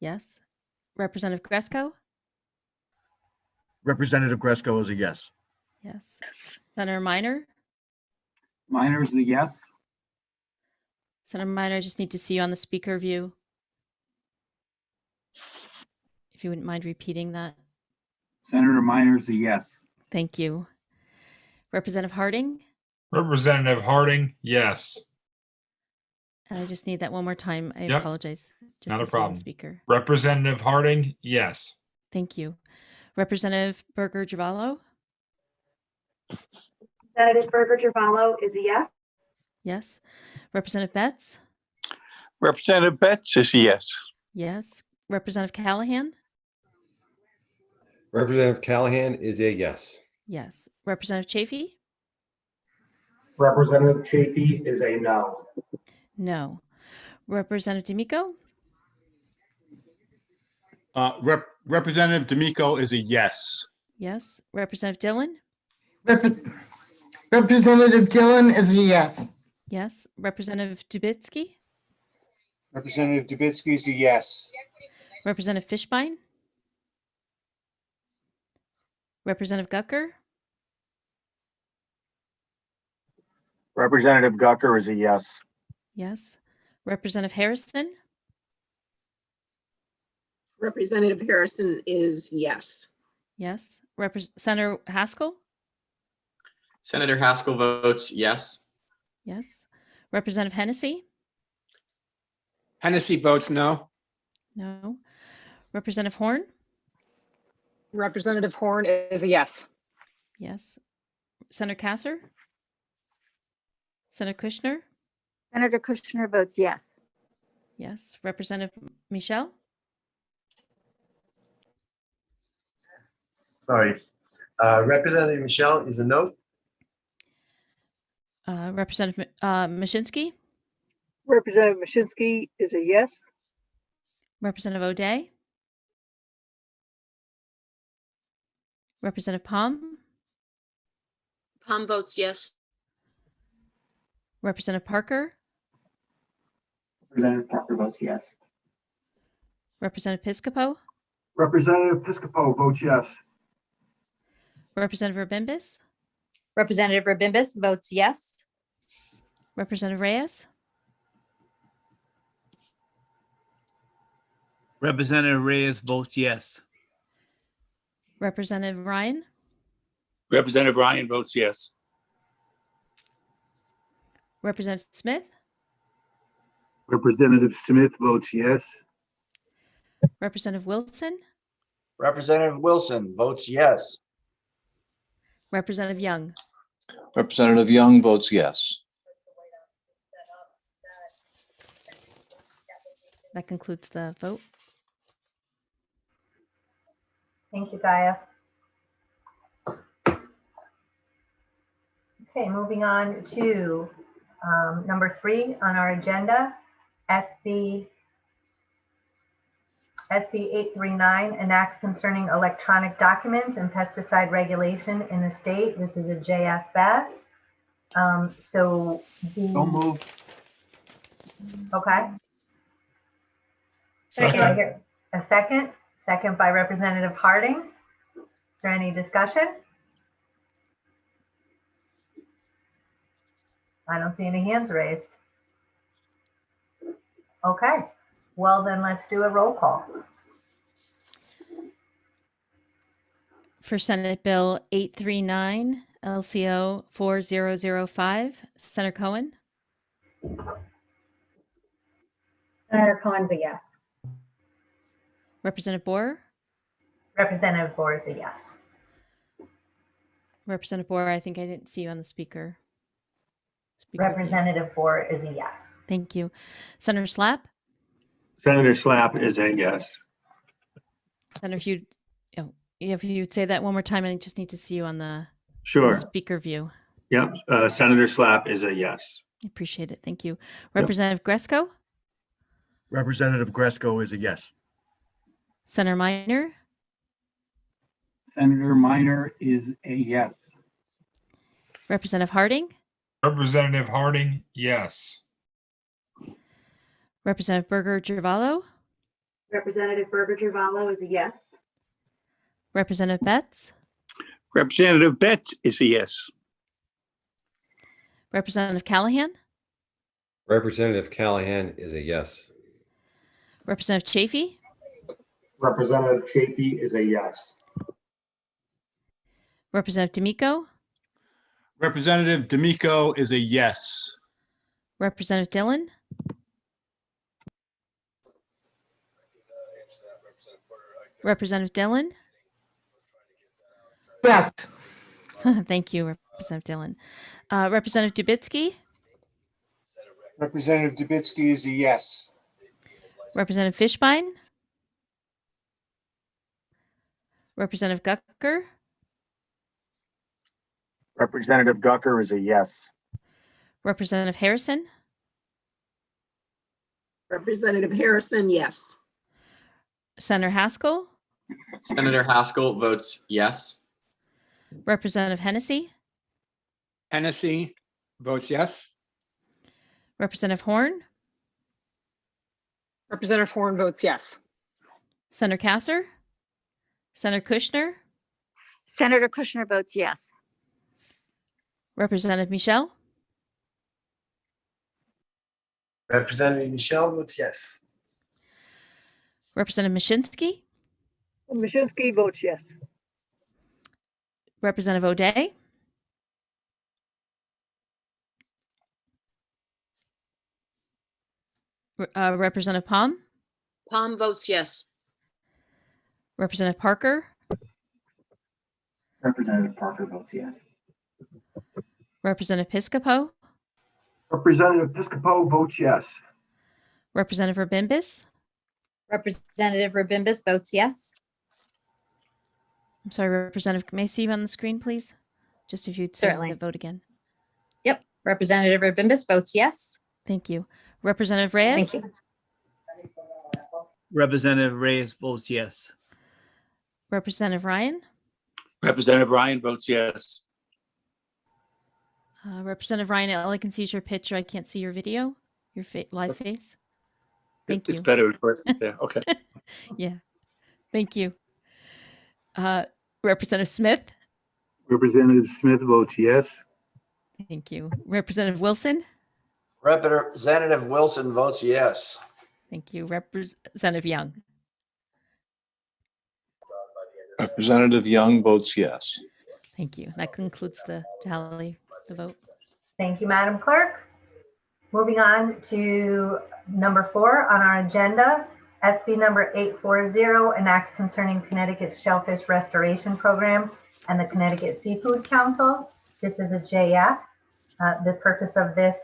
Yes. Representative Gresco? Representative Gresco is a yes. Yes. Senator Minor? Minor is a yes. Senator Minor, I just need to see you on the speaker view. If you wouldn't mind repeating that. Senator Minor is a yes. Thank you. Representative Harding? Representative Harding, yes. And I just need that one more time. I Yep. apologize. Just Not to a see you on problem. the speaker. Representative Harding, yes. Thank you. Representative Berger Javallo? Representative Berger Javallo is a yes. Yes. Representative Betts? Representative Betts is a yes. Yes. Representative Callahan? Representative Callahan is a yes. Yes. Representative Chafee? Representative Chafee is a no. No. Representative D'Amico? Representative D'Amico is a yes. Yes. Representative Dillon? Representative Dillon is a yes. Yes. Representative Dubitsky? Representative Dubitsky is a yes. Representative Fishbein? Representative Gucker? Representative Gucker is a yes. Yes. Representative Harrison? Representative Harrison is yes. Yes. Senator Haskell? Senator Haskell votes yes. Yes. Representative Hennessy? Hennessy votes no. No. Representative Horn? Representative Horn is a yes. Yes. Senator Kasser? Senator Kushner? Senator Kushner votes yes. Yes. Representative Michelle? Sorry. Representative Michelle is a no. Representative Mashinsky? Representative Mashinsky is a yes. Representative O'Day? Representative Palm? Palm votes yes. Representative Parker? Representative Parker votes yes. Representative Piscopo? Representative Piscopo votes yes. Representative Rabimbis? Representative Rabimbis votes yes. Representative Reyes? Representative Reyes votes yes. Representative Ryan? Representative Ryan votes yes. Representative Smith? Representative Smith votes yes. Representative Wilson? Representative Wilson votes yes. Representative Young? Representative Young votes yes. That concludes the vote. Thank you, Gaia. Okay, moving on to number 3 on our agenda, SB 839, an act concerning electronic documents and pesticide regulation in the state. This is a JFS. So Don't move. Okay. Second. Do I hear a second? Second by Representative Harding. Is there any discussion? I don't see any hands raised. Okay, well then let's do a roll call. For Senate Bill 839, LCO 4005, Senator Cohen? Senator Cohen's a yes. Representative Boer? Representative Boer is a yes. Representative Boer, I think I didn't see you on the speaker queue. Representative Boer is a yes. Thank you. Senator Slapp? Senator Slapp is a yes. Senator, if you'd say that one more time, I just need to see you on the Sure. speaker view. Yep. Senator Slapp is a yes. I appreciate it. Thank you. Representative Gresco? Representative Gresco is a yes. Senator Minor? Senator Minor is a yes. Representative Harding? Representative Harding, yes. Representative Berger Gervalo? Representative Berger Gervalo is a yes. Representative Betts? Representative Betts is a yes. Representative Callahan? Representative Callahan is a yes. Representative Chafee? Representative Chafee is a yes. Representative D'Amico? Representative D'Amico is a yes. Representative Dillon? Representative Dillon? Yes. Thank you, Representative Dillon. Representative Dubitsky? Representative Dubitsky is a yes. Representative Fishbein? Representative Gucker? Representative Gucker is a yes. Representative Harrison? Representative Harrison, yes. Senator Haskell? Senator Haskell votes yes. Representative Hennessy? Hennessy votes yes. Representative Horn? Representative Horn votes yes. Senator Kasser? Senator Kushner? Senator Kushner votes yes. Representative Michelle? Representative Michelle votes yes. Representative Mashinsky? Mashinsky votes yes. Representative O'Day? Representative Palm? Palm votes yes. Representative Parker? Representative Parker votes yes. Representative Piscopo? Representative Piscopo votes yes. Representative Verbimbis. Representative Verbimbis votes yes. I'm sorry, Representative, may I see you on the screen, please? Just if you'd say Certainly. the vote again. Yep. Representative Verbimbis votes yes. Thank you. Representative Reyes. Thank you. Representative Reyes votes yes. Representative Ryan. Representative Ryan votes yes. Representative Ryan, all I can see is your picture. I can't see your video, your live face. Thank you. It's better in person. Yeah, okay. Yeah. Thank you. Representative Smith. Representative Smith votes yes. Thank you. Representative Wilson. Representative Wilson votes yes. Thank you. Representative Young. Representative Young votes yes. Thank you. That concludes the tally, the vote. Thank you, Madam Clerk. Moving on to number 4 on our agenda, SB number 840, an act concerning Connecticut's Shellfish Restoration Program and the Connecticut Seafood Council. This is a JF. The purpose of this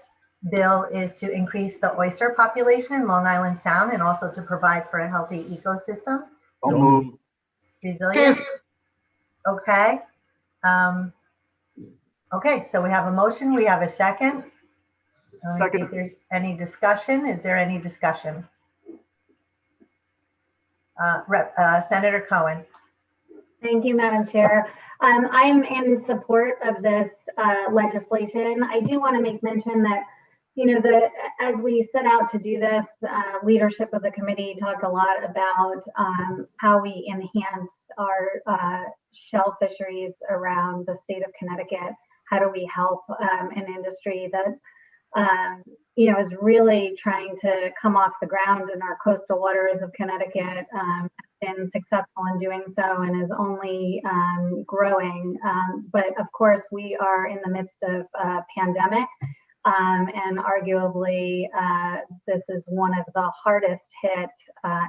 bill is to increase the oyster population in Long Island Sound and also to provide for a healthy ecosystem. Don't move. Resilient. Okay. Okay, so we have a motion. We have a second. Let me see if there's any discussion. Is there any discussion? Senator Cohen. Thank you, Madam Chair. I'm in support of this legislation. I do want to make mention that, you know, as we set out to do this, leadership of the committee talked a lot about how we enhance our shell fisheries around the state of Connecticut. How do we help an industry that, you know, is really trying to come off the ground in our coastal waters of Connecticut, been successful in doing so and is only growing. But of course, we are in the midst of a pandemic. And arguably, this is one of the hardest hit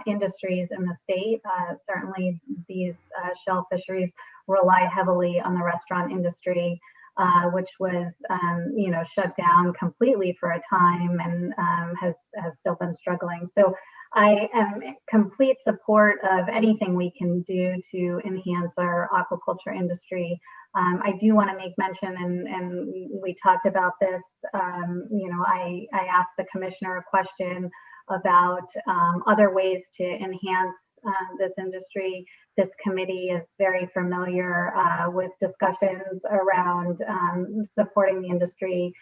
industries in the state. Certainly, these shell fisheries rely heavily on the restaurant industry, which was, you know, shut down completely for a time and has still been struggling. So I am in complete support of anything we can do to enhance our aquaculture industry. I do want to make mention, and we talked about this, you know, I asked the commissioner a question about other ways to enhance this industry. This committee is very familiar with discussions around supporting the industry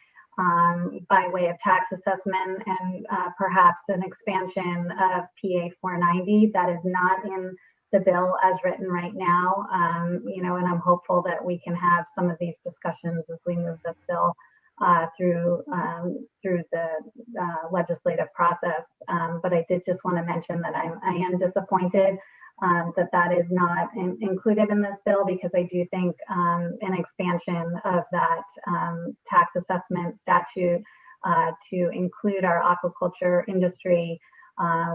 by way of tax assessment and perhaps an expansion of PA 490 that is not in the bill as written right now. You know, and I'm hopeful that we can have some of these discussions as we move this bill through the legislative process. But I did just want to mention that I am disappointed that is not included in this bill, because I do think an expansion of that tax assessment statute to include our aquaculture industry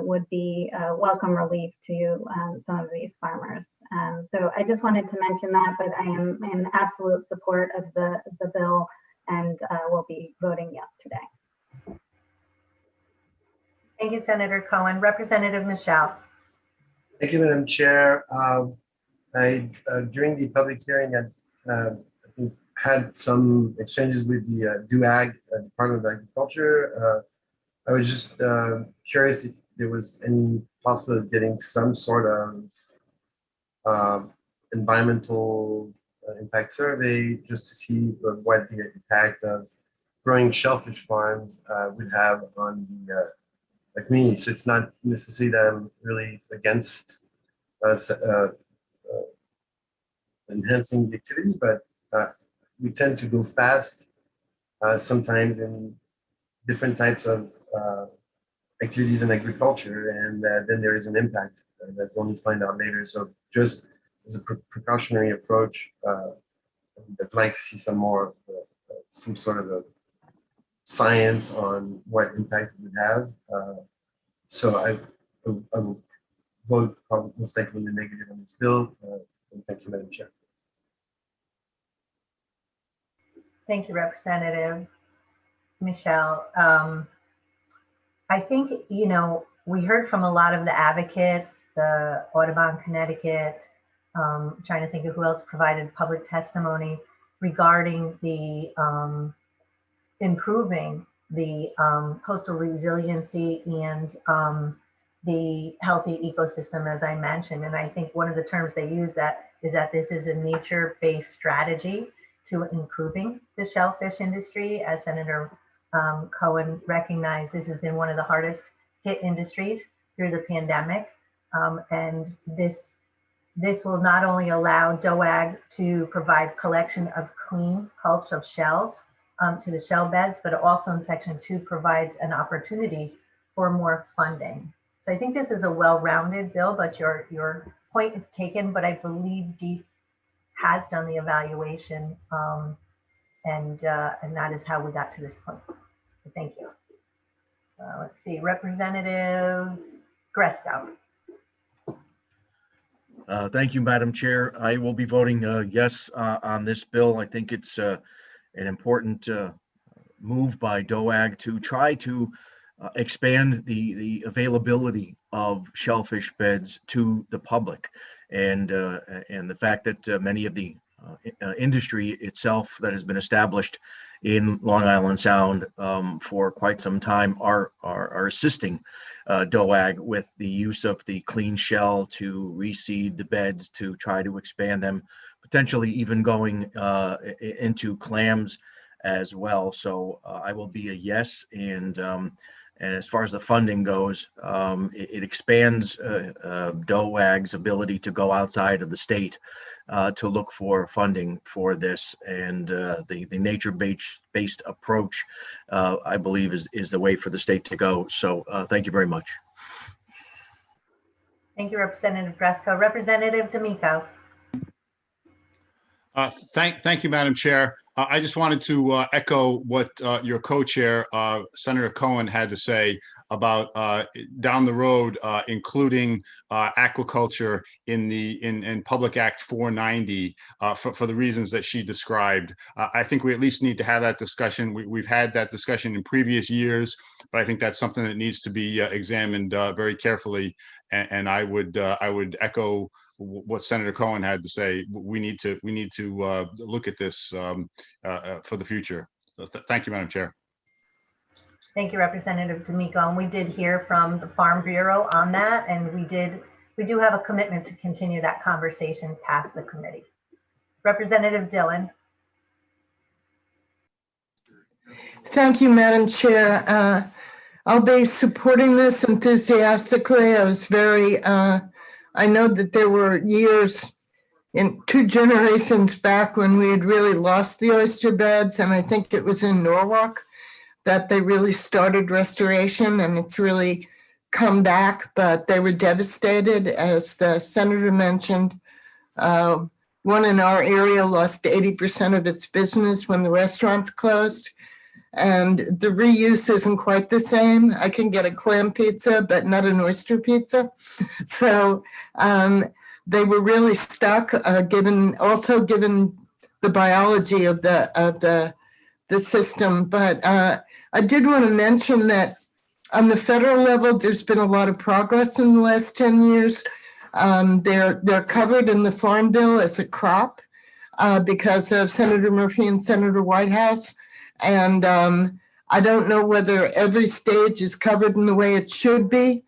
would be a welcome relief to some of these farmers. So I just wanted to mention that, but I am in absolute support of the bill and will be voting yes today. Thank you, Senator Cohen. Representative Michelle. Thank you, Madam Chair. During the public hearing, I think had some exchanges with the DUAG, Department of Agriculture. I was just curious if there was any possibility of getting some sort of environmental impact survey just to see what the impact of growing shellfish farms would have on the community. So it's not necessarily that I'm really against enhancing the activity, but we tend to go fast sometimes in different types of activities in agriculture, and then there is an impact that we only find out later. So just as a precautionary approach, I'd like to see some more some sort of a science on what impact it would have. So I will vote probably most likely in the negative on this bill. And thank you, Madam Chair. Thank you, Representative. Michelle. I think, we heard from a lot of the advocates, the Audubon Connecticut, trying to think of who else provided public testimony regarding the improving the coastal resiliency and the healthy ecosystem, as I mentioned. And I think one of the terms they use is that this is a nature-based strategy to improving the shellfish industry. As Senator Cohen recognized, this has been one of the hardest hit industries through the pandemic. And this will not only allow DOAG to provide collection of clean culture of shells to the shell beds, but also in Section 2 provides an opportunity for more funding. So I think this is a well-rounded bill, but your point is taken, but I believe DEEP has done the evaluation, and that is how we got to this point. So thank you. Let's see, Representative Gresco. Thank you, Madam Chair. I will be voting yes on this bill. I think it's an important move by DOAG to try to expand the availability of shellfish beds to the public, and the fact that many of the industry itself that has been established in Long Island Sound for quite some time are assisting DOAG with the use of the clean shell to reseed the beds, to try to expand them, potentially even going into clams as well. So I will be a yes. And as far as the funding goes, it expands DOAG's ability to go outside of the state to look for funding for this. And the nature-based approach, I believe, is the way for the state to go. So thank you very much. Thank you, Representative Gresco. Representative D'Amico. Thank you, Madam Chair. I just wanted to echo what your co-chair, Senator Cohen, had to say about down the road, including aquaculture in Public Act 490 for the reasons that she described. I think we at least need to have that discussion. We've had that discussion in previous years, but I think that's something that needs to be examined very carefully. And I would echo what Senator Cohen had to say. We need to look at this for the future. So thank you, Madam Chair. Thank you, Representative D'Amico. And we did hear from the Farm Bureau on that, and we do have a commitment to continue that conversation past the committee. Representative Dillon. Thank you, Madam Chair. I'll be supporting this enthusiastically. I was very, I know that there were years in 2 generations back when we had really lost the oyster beds, and I think it was in Norwalk that they really started restoration, and it's really come back, but they were devastated, as the senator mentioned. One in our area lost 80% of its business when the restaurants closed, and the reuse isn't quite the same. I can get a clam pizza, but not an oyster pizza. So they were really stuck, given the biology of the system. But I did want to mention that on the federal level, there's been a lot of progress in the last 10 years. They're covered in the Farm Bill as a crop because of Senator Murphy and Senator Whitehouse. And I don't know whether every stage is covered in the way it should be,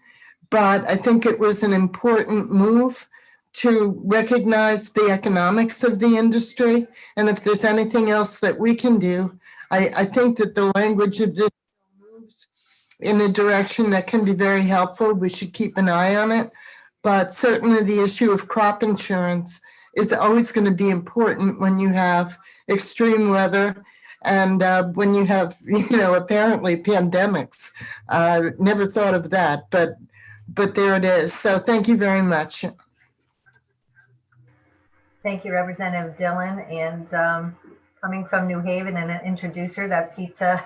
but I think it was an important move to recognize the economics of the industry. And if there's anything else that we can do, I think that the language of this moves in a direction that can be very helpful. We should keep an eye on it. But certainly the issue of crop insurance is always going to be important when you have extreme weather and when you have, apparently pandemics. Never thought of that, but there it is. So thank you very much. Thank you, Representative Dillon. And coming from New Haven and an introducer, that pizza,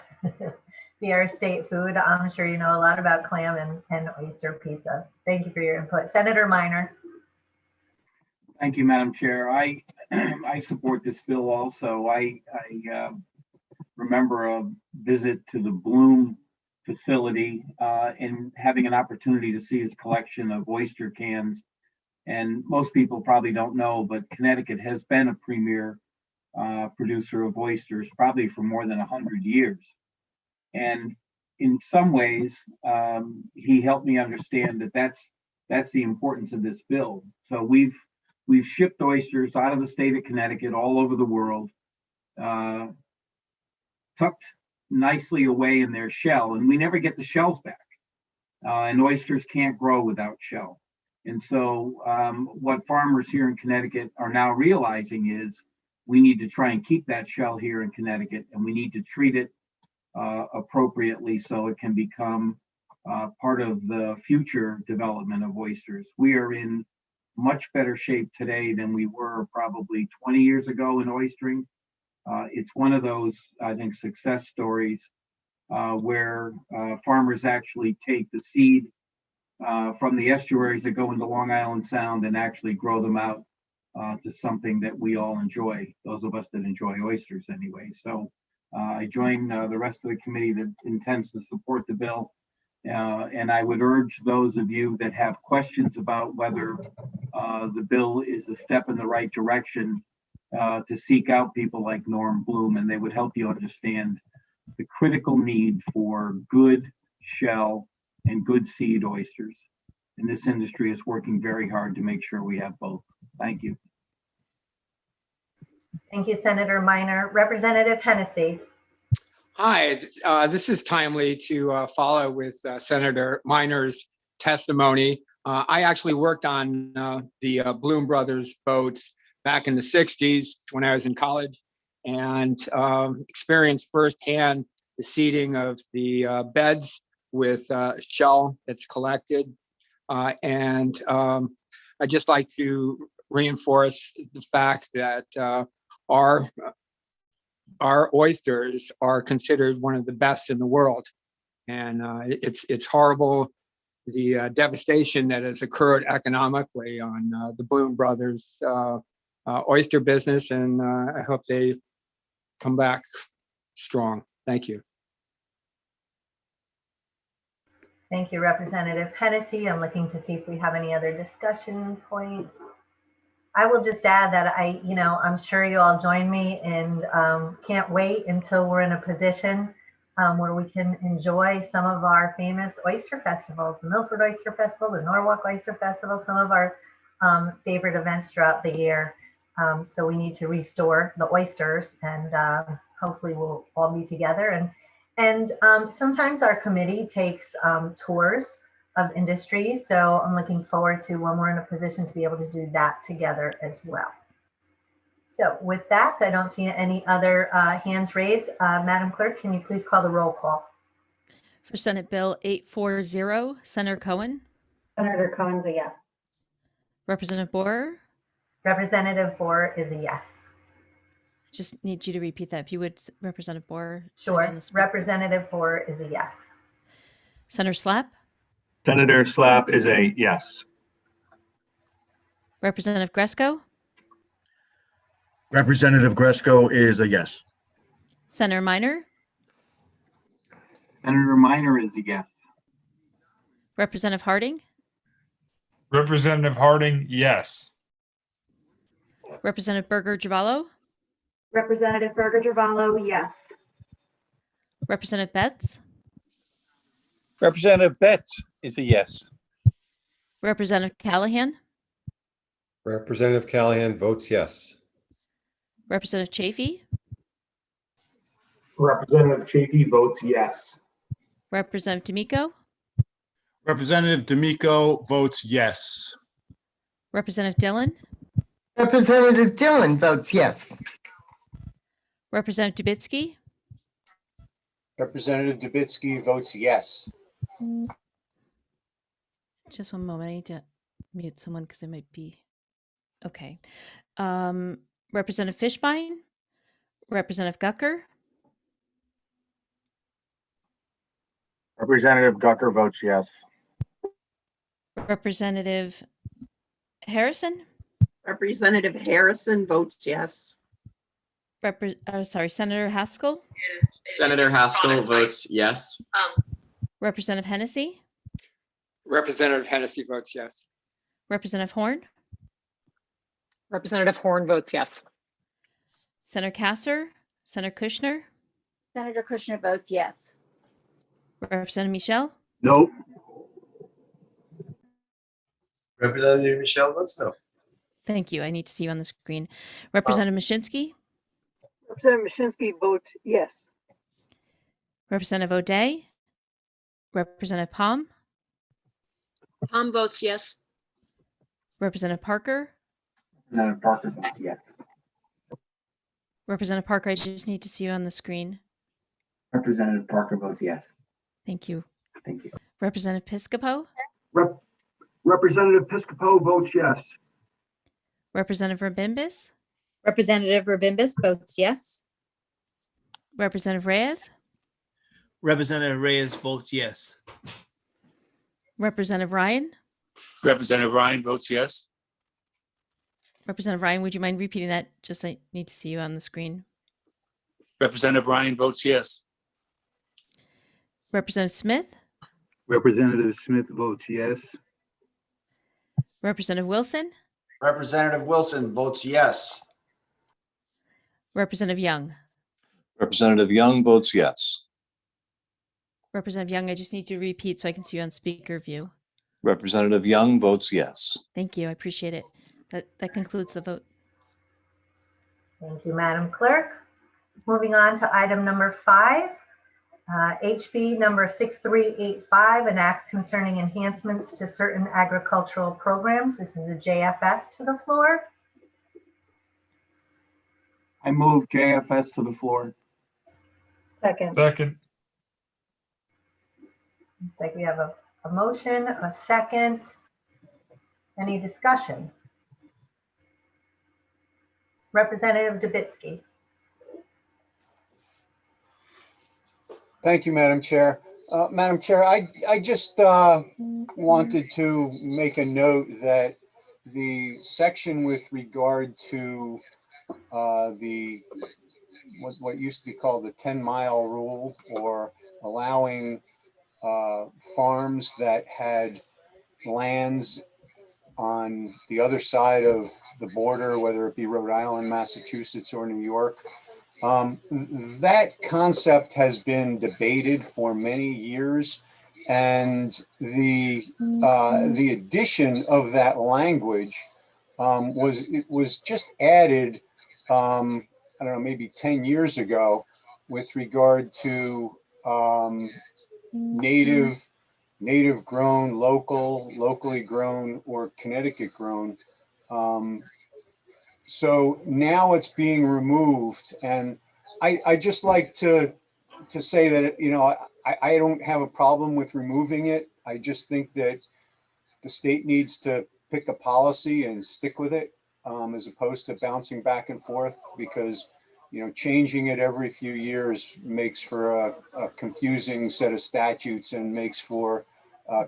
the our state food, I'm sure you know a lot about clam and oyster pizza. Thank you for your input. Senator Minor. Thank you, Madam Chair. I support this bill also. I remember a visit to the Bloom facility and having an opportunity to see his collection of oyster cans. And most people probably don't know, but Connecticut has been a premier producer of oysters probably for more than 100 years. And in some ways, he helped me understand that that's the importance of this bill. So we've shipped oysters out of the state of Connecticut all over the world, tucked nicely away in their shell, and we never get the shells back. And oysters can't grow without shell. And so what farmers here in Connecticut are now realizing is we need to try and keep that shell here in Connecticut, and we need to treat it appropriately so it can become part of the future development of oysters. We are in much better shape today than we were probably 20 years ago in oystering. It's one of those, I think, success stories where farmers actually take the seed from the estuaries that go into Long Island Sound and actually grow them out to something that we all enjoy, those of us that enjoy oysters anyway. So I join the rest of the committee that intends to support the bill. And I would urge those of you that have questions about whether the bill is a step in the right direction to seek out people like Norm Bloom, and they would help you understand the critical need for good shell and good seed oysters. And this industry is working very hard to make sure we have both. Thank you. Thank you, Senator Minor. Representative Hennessy. Hi, this is timely to follow with Senator Minor's testimony. I actually worked on the Bloom Brothers boats back in the 60s when I was in college, and experienced firsthand the seeding of the beds with shell that's collected. And I'd just like to reinforce the fact that our oysters are considered one of the best in the world. And it's horrible, the devastation that has occurred economically on the Bloom Brothers oyster business. And I hope they come back strong. Thank you. Thank you, Representative Hennessy. I'm looking to see if we have any other discussion points. I will just add that I'm sure you all join me and can't wait until we're in a position where we can enjoy some of our famous oyster festivals, the Milford Oyster Festival, the Norwalk Oyster Festival, some of our favorite events throughout the year. So we need to restore the oysters, and hopefully we'll all be together. And sometimes our committee takes tours of industries. So I'm looking forward to when we're in a position to be able to do that together as well. So with that, I don't see any other hands raised. Madam Clerk, can you please call the roll call? For Senate Bill 840, Senator Cohen. Senator Cohen's a yes. Representative Borer. Representative Borer is a yes. Just need you to repeat that if you would, Representative Borer. Sure. Representative Borer is a yes. Senator Slapp. Senator Slapp is a yes. Representative Gresco. Representative Gresco is a yes. Senator Minor. Senator Minor is a yes. Representative Harding. Representative Harding, yes. Representative Berger Javallo. Representative Berger Javallo, yes. Representative Betts. Representative Betts is a yes. Representative Callahan. Representative Callahan votes yes. Representative Chafee. Representative Chafee votes yes. Representative D'Amico. Representative D'Amico votes yes. Representative Dillon. Representative Dillon votes yes. Representative Dubitsky. Representative Dubitsky votes yes. Just one moment. I need to mute someone because they might be. Okay. Representative Fishbein. Representative Gucker. Representative Gucker votes yes. Representative Harrison. Representative Harrison votes yes. Senator Haskell, Senator Haskell votes yes. Representative Hennessy, Representative Hennessy votes yes. Representative Horn, Representative Horn votes yes. Senator Kasser, Senator Kushner, Senator Kushner votes yes. Representative Michelle, Nope. Representative Michelle votes no. thank you. I need to see you on the screen. Representative Mashinsky, Representative Mashinsky votes yes. Representative O'Day, Representative Palm, Palm votes yes. Representative Parker, Representative Parker votes yes. Representative Parker, I just need to see you on the screen. Representative Parker votes yes. Thank you. Thank you. Representative Piscopo, Representative Piscopo votes yes. Representative Rabimbis, Representative Rabimbis votes yes. Representative Reyes, Representative Reyes votes yes. Representative Ryan. Representative Ryan votes yes. Representative Ryan, would you mind repeating that? Just I need to see you on the screen. Representative Ryan votes yes. Representative Smith, Representative Smith votes yes. Representative Wilson, Representative Wilson votes yes. Representative Young. Representative Young votes yes. Representative Young, I just need to repeat so I can see you on speaker view. Representative Young votes yes. Thank you. I appreciate it. That concludes the vote. Thank you, Madam Clerk. Moving on to item number 5, HB number 6385, an act concerning enhancements to certain agricultural programs. This is a JFS to the floor. I move JFS to the floor. Second. Second. Looks like we have a motion, a second. Any discussion? Representative Dubitsky. Thank you, Madam Chair. Madam Chair, I just wanted to make a note that the section with regard to what used to be called the 10-mile rule, or allowing farms that had lands on the other side of the border, whether it be Rhode Island, Massachusetts, or New York. That concept has been debated for many years, and the addition of that language was just added, I don't know, maybe 10 years ago, with regard to native grown, locally grown, or Connecticut grown. So now it's being removed, and I just like to say that, you know, I don't have a problem with removing it. I just think that the state needs to pick a policy and stick with it, as opposed to bouncing back and forth, because, you know, changing it every few years makes for a confusing set of statutes, and makes for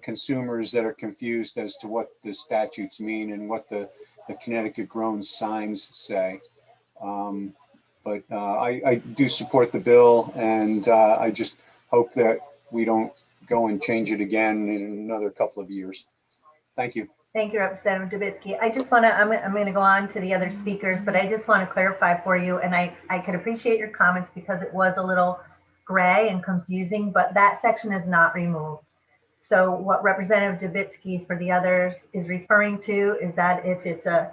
consumers that are confused as to what the statutes mean and what the Connecticut grown signs say. But I do support the bill, and I just hope that we don't go and change it again in another couple of years. Thank you. Thank you, Representative Dubitsky. I just want to, I'm going to go on to the other speakers, but I just want to clarify for you, and I could appreciate your comments because it was a little gray and confusing, but that section is not removed. So what Representative Dubitsky for the others is referring to is that if it's a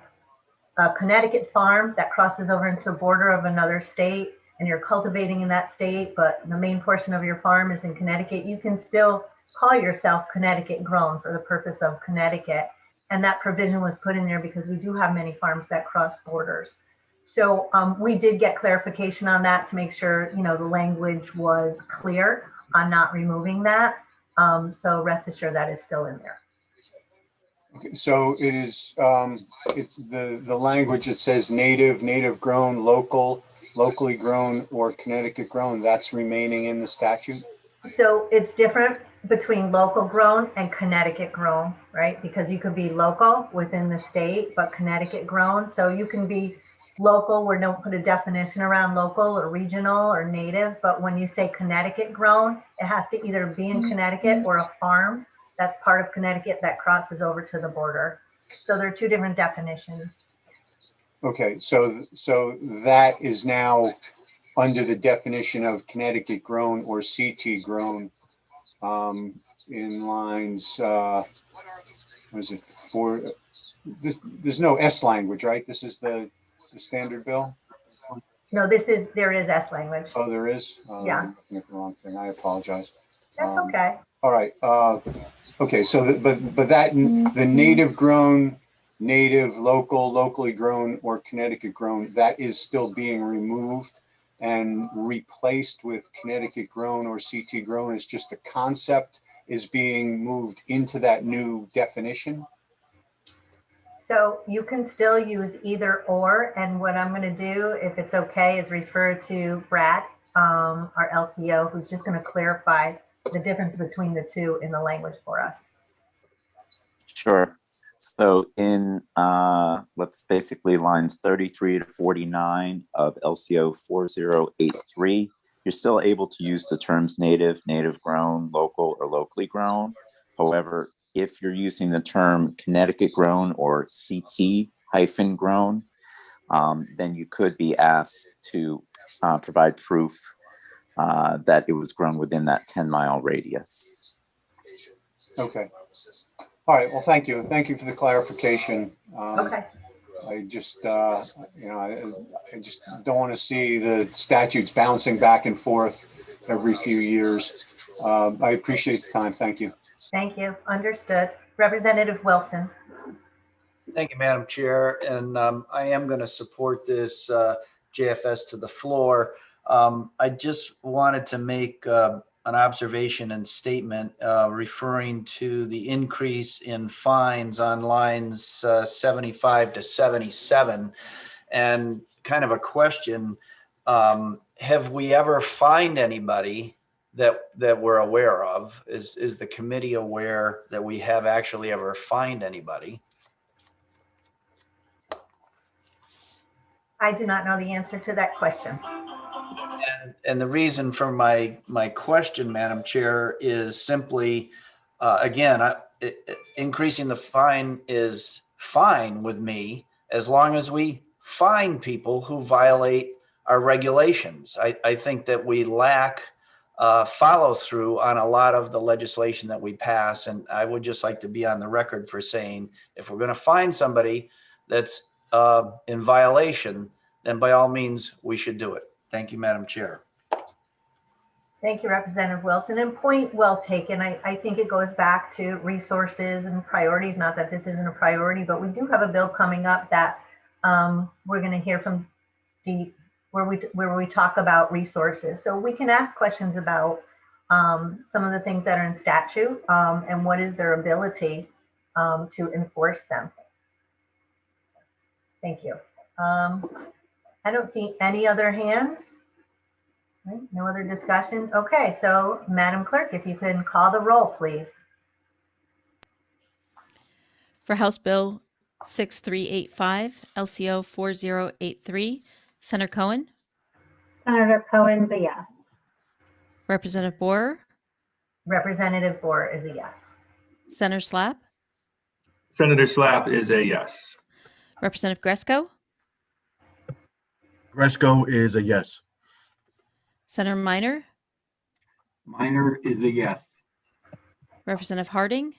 Connecticut farm that crosses over into the border of another state, and you're cultivating in that state, but the main portion of your farm is in Connecticut, you can still call yourself Connecticut grown for the purpose of Connecticut. And that provision was put in there because we do have many farms that cross borders. So we did get clarification on that to make sure, you know, the language was clear on not removing that. So rest assured that is still in there. Okay, so it is the language that says native grown, locally grown, or Connecticut grown, that's remaining in the statute? So it's different between local grown and Connecticut grown, right? Because you could be local within the state, but Connecticut grown. So you can be local, we don't put a definition around local or regional or native, but when you say Connecticut grown, it has to either be in Connecticut or a farm that's part of Connecticut that crosses over to the border. So there are two different definitions. Okay, so that is now under the definition of Connecticut grown or CT grown, in lines, what is it, there's no S language, right? This is the standard bill? No, there is S language. Oh, there is? Yeah. I'm looking at the wrong thing. I apologize. That's okay. All right. Okay. So, but that the native grown, native, local, locally grown, or Connecticut grown, that is still being removed and replaced with Connecticut grown or CT grown. It's just the concept is being moved into that new definition. So you can still use either or, and what I'm going to do, if it's okay, is refer to Brad, our LCO, who's just going to clarify the difference between the two in the language for us. Sure. So in what's basically lines 33 to 49 of LCO 4083, you're still able to use the terms native, native grown, local, or locally grown. However, if you're using the term Connecticut grown or CT hyphen grown, then you could be asked to provide proof that it was grown within that 10-mile radius. Okay. All right. Well, thank you. Thank you for the clarification. Okay. I just, I just don't want to see the statutes bouncing back and forth every few years. I appreciate the time. Thank you. Thank you. Understood. Representative Wilson. Thank you, Madam Chair. And I am going to support this JFS to the floor. I just wanted to make an observation and statement referring to the increase in fines on lines 75 to 77, and kind of a question. Have we ever fined anybody that we're aware of? Is the committee aware that we have actually ever fined anybody? I do not know the answer to that question. And the reason for my question, Madam Chair, is simply, again, increasing the fine is fine with me as long as we fine people who violate our regulations. I think that we lack follow through on a lot of the legislation that we pass. And I would just like to be on the record for saying, if we're going to find somebody that's in violation, then by all means, we should do it. Thank you, Madam Chair. Thank you, Representative Wilson. And point well taken. I think it goes back to resources and priorities. Not that this isn't a priority, but we do have a bill coming up that we're going to hear from where we talk about resources. So we can ask questions about some of the things that are in statute and what is their ability to enforce them. Thank you. I don't see any other hands. Right, no other discussion. Okay, so Madam Clerk, if you can call the roll, please. For House Bill 6385, LCO 4083, Senator Cohen. Senator Cohen's a yes. Representative Borer. Representative Borer is a yes. Senator Slapp. Senator Slapp is a yes. Representative Gresco. Gresco is a yes. Senator Minor. Minor is a yes. Representative Harding.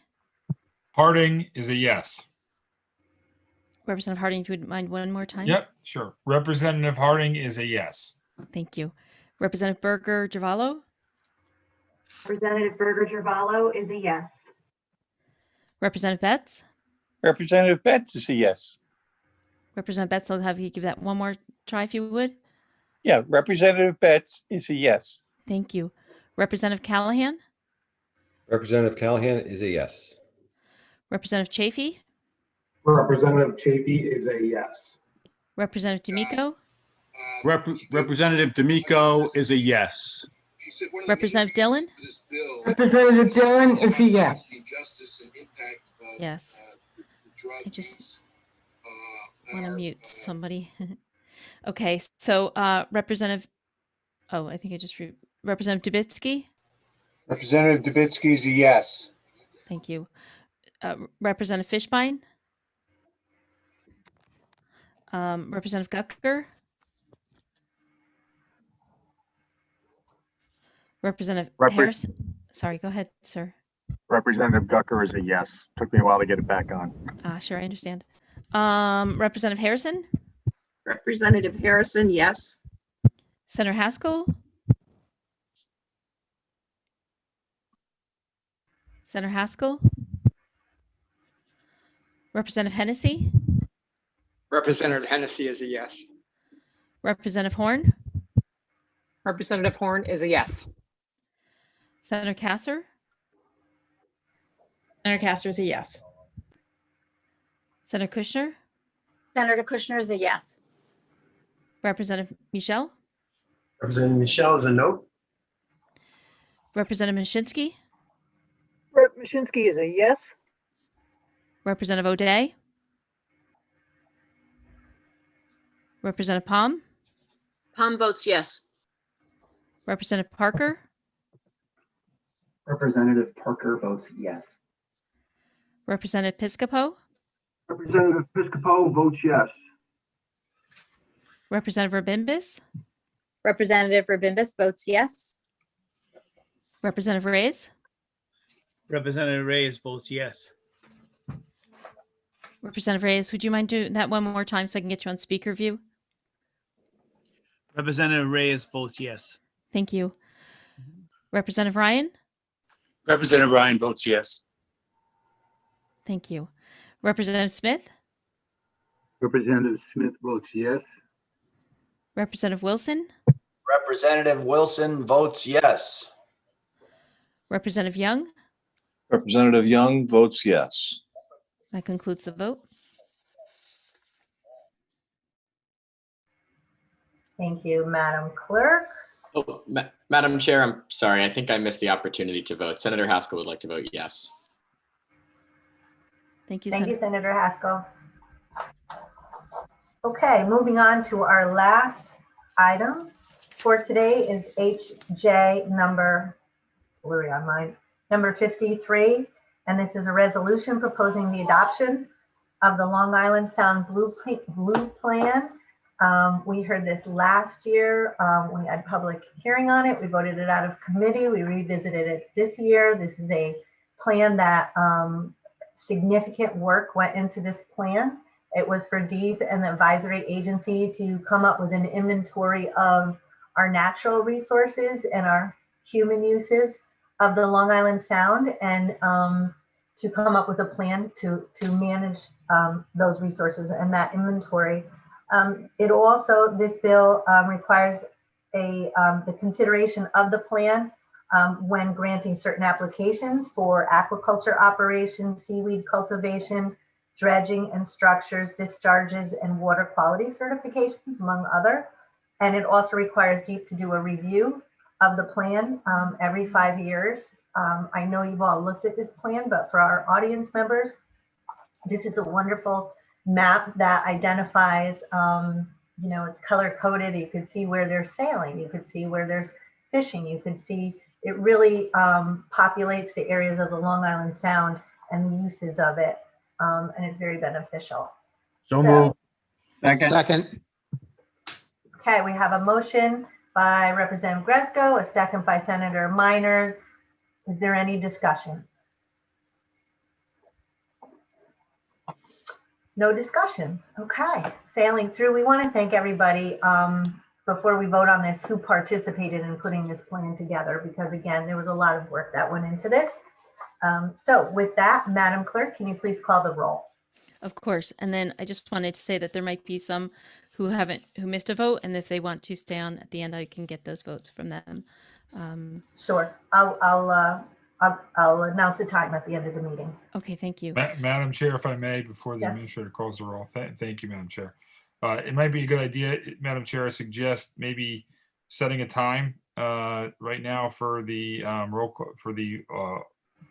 Harding is a yes. Representative Harding, if you would mind one more time. Yep, sure. Representative Harding is a yes. Thank you. Representative Berger Giavalo. Representative Berger Giavalo is a yes. Representative Betts. Representative Betts is a yes. Representative Betts, I'll have you give that one more try if you would. Yeah, Representative Betts is a yes. Thank you. Representative Callahan. Representative Callahan is a yes. Representative Chafee. Representative Chafee is a yes. Representative D'Amico. Representative D'Amico is a yes. Representative Dillon. Representative Dillon is a yes. Yes. I just want to mute somebody. Okay, so Representative, oh, I think I just, Representative Dubitsky, Representative Dubitsky is a yes. thank you. Representative Fishbein, Representative Gucker, Representative Harrison. Sorry, go ahead, sir. Representative Gucker is a yes. Took me a while to get it back on. Sure, I understand. Representative Harrison, Representative Harrison, yes. Senator Haskell, Senator Haskell, Representative Hennessy, Representative Hennessy is a yes. Representative Horn, Representative Horn is a yes. Senator Kasser, Senator Castor is a yes. Senator Kushner, Senator Kushner is a yes. Representative Michelle, Representative Michelle is a no. Representative Mashinsky, Rep. Mashinsky is a yes. Representative O'Day, Representative Palm, Palm votes yes. Representative Parker, Representative Parker votes yes. Representative Piscopo, Representative Piscopo votes yes. Representative Rabimbis, Representative Rabimbis votes yes. Representative Reyes, Representative Reyes votes yes. Representative Reyes, would you mind doing that one more time so I can get you on speaker view? Representative Reyes votes yes. Thank you. Representative Ryan, Representative Ryan votes yes. thank you. Representative Smith, Representative Smith votes yes. Representative Wilson, Representative Wilson votes yes. Representative Young. Representative Young votes yes. That concludes the vote. Thank you, Madam Clerk. Oh, Madam Chair, I'm sorry. I think I missed the opportunity to vote. Senator Haskell would like to vote yes. Thank you, Thank you, Senator. Senator Haskell. Okay, moving on to our last item for today is HJ number, where are we on mine? Number 53, and this is a resolution proposing the adoption of the Long Island Sound Blue Plan. We heard this last year. We had public hearing on it. We voted it out of committee. We revisited it this year. This is a plan that significant work went into this plan. It was for DEEP and the advisory agency to come up with an inventory of our natural resources and our human uses of the Long Island Sound, and to come up with a plan to manage those resources and that inventory. It also, this bill requires the consideration of the plan when granting certain applications for aquaculture operations, seaweed cultivation, dredging and structures, discharges, and water quality certifications, among other. And it also requires DEEP to do a review of the plan every 5 years. I know you've all looked at this plan, but for our audience members, this is a wonderful map that identifies, it's color coded. You could see where there's sailing. You could see where there's fishing. You could see it really populates the areas of the Long Island Sound and the uses of it. And it's very beneficial. So moved. Second. Okay, we have a motion by Representative Gresco, a second by Senator Minor. Is there any discussion? No discussion. Okay, sailing through. We want to thank everybody before we vote on this who participated in putting this plan together, because again, there was a lot of work that went into this. So with that, Madam Clerk, can you please call the roll? Of course. And then I just wanted to say that there might be some who missed a vote, and if they want to stay on at the end, I can get those votes from them. Sure. I'll announce the time at the end of the meeting. Okay, thank you. Madam Chair, if I may, before the Yes. administrator calls the roll. Thank you, Madam Chair. It might be a good idea, Madam Chair, I suggest maybe setting a time right now for the roll call, for the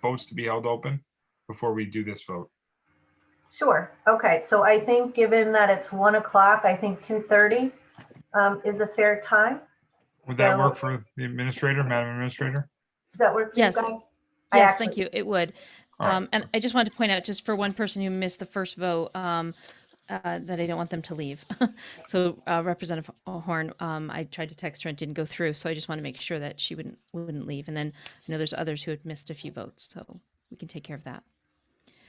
votes to be held open before we do this vote. Sure. Okay. So I think given that it's 1 o'clock, I think 2:30 is a fair time. Would that So- work for the administrator, Madam Administrator? Does that work for you Yes. guys? I Yes, actually- thank you. It would. All right. And I just wanted to point out, just for one person who missed the first vote, that I don't want them to leave. So Representative Horn, I tried to text her and it didn't go through. So I just want to make sure that she wouldn't leave. And then I know there's others who had missed a few votes, so we can take care of that.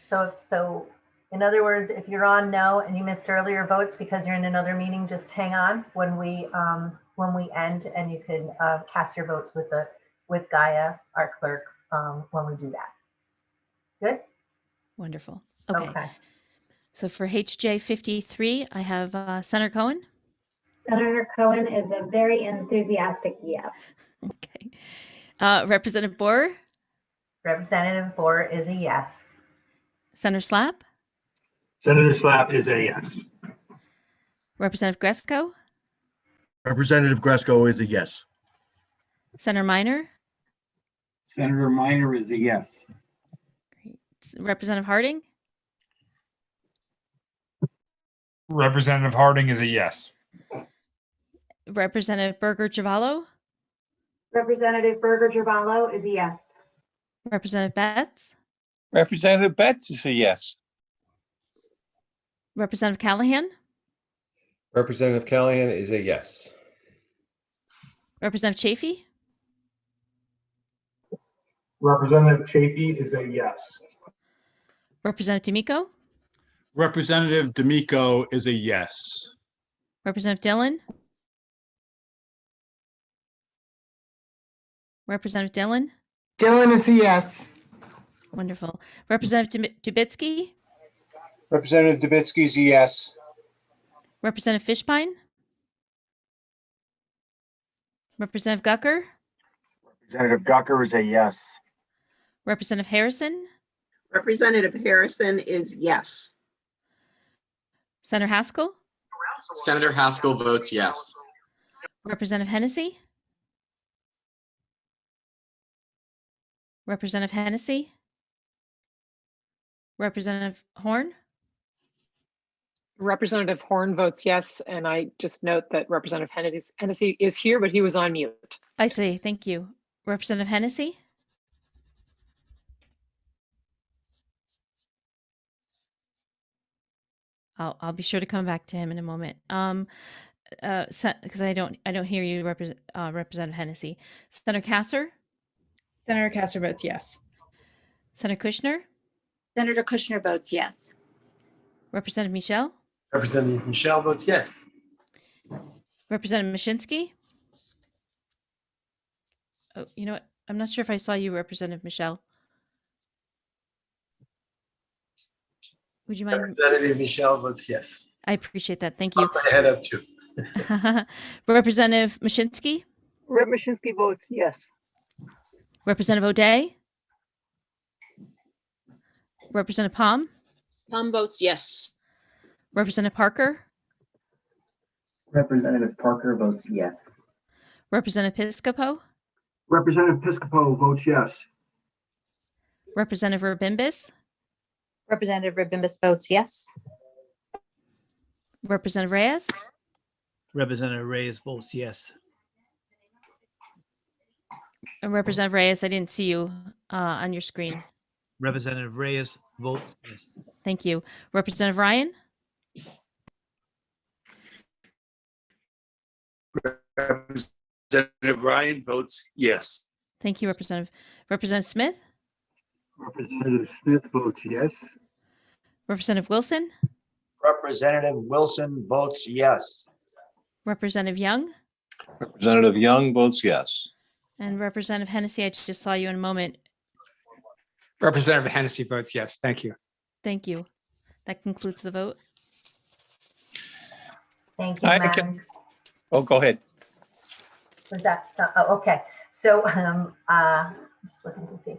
So in other words, if you're on no and you missed earlier votes because you're in another meeting, just hang on when we end, and you can cast your votes with Gaia, our clerk, when we do that. Good? Wonderful. Okay. So for HJ 53, I have Senator Cohen. Senator Cohen is a very enthusiastic yes. Okay. Representative Boer, Representative Boer is a yes. Senator Slapp, Senator Slapp is a yes. Representative Gresco, Representative Gresco is a yes. Senator Minor, Senator Minor is a yes. Representative Harding, Representative Harding is a yes. Representative Berger Javallo, Representative Berger Javallo is a yes. Representative Betts, Representative Betts is a yes. Representative Callahan, Representative Callahan is a yes. Representative Chafee, Representative Chafee is a yes. Representative D'Amico, Representative D'Amico is a yes. Representative Dillon, Representative Dillon, Dillon is a yes. wonderful. Representative Dubitsky, Representative Dubitsky is a yes. Representative Fishbein, Representative Gucker, Representative Gucker is a yes. Representative Harrison, Representative Harrison is yes. Senator Haskell, Senator Haskell votes yes. Representative Hennessy, Representative Hennessy, Representative Horn, Representative Horn votes yes, and I just note that Representative Hennessy is here, but he was on mute. I see, thank you. Representative Hennessy, I'll be sure to come back to him in a moment. Because I don't hear you, Representative Hennessy. Senator Kasser, Senator Kasser votes yes. Senator Kushner, Senator Kushner votes yes. Representative Michelle, Representative Michelle votes yes. Representative Mashinsky. Oh, you know what? I'm not sure if I saw you, Representative Michelle. Would you mind? Representative Michelle votes yes. I appreciate that. Thank you. Pop my head up too. Representative Mashinsky, Rep. Mashinsky votes yes. Representative O'Day, Representative Palm, Palm votes yes. Representative Parker, Representative Parker votes yes. Representative Piscopo, Representative Piscopo votes yes. Representative Rabimbis, Representative Rabimbis votes yes. Representative Reyes, Representative Reyes votes yes. and Representative Reyes, I didn't see you on your screen. Representative Reyes votes yes. Thank you. Representative Ryan, Representative Ryan votes yes. thank you, Representative. Representative Smith, Representative Smith votes yes. Representative Wilson, Representative Wilson votes yes. Representative Young, Representative Young votes yes. and Representative Hennessy, I just saw you in a moment. Representative Hennessy votes yes. Thank you. Thank you. That concludes the vote. Thank you, I Madam. can- Oh, go ahead. Was that, oh, okay. So, just looking to see.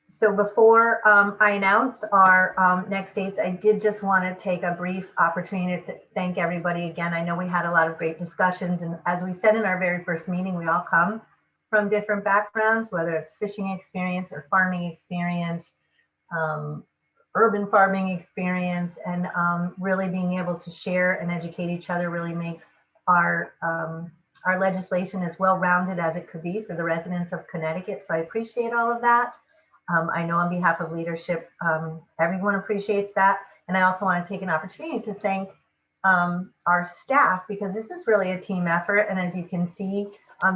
So before I announce our next dates, I did just want to take a brief opportunity to thank everybody again. I know we had a lot of great discussions, and as we said in our very first meeting, we all come from different backgrounds, whether it's fishing experience or farming experience, urban farming experience, and really being able to share and educate each other really makes our legislation is well-rounded as it could be for the residents of Connecticut. So I appreciate all of that. I know on behalf of leadership, everyone appreciates that. And I also want to take an opportunity to thank our staff, because this is really a team effort. And as you can see,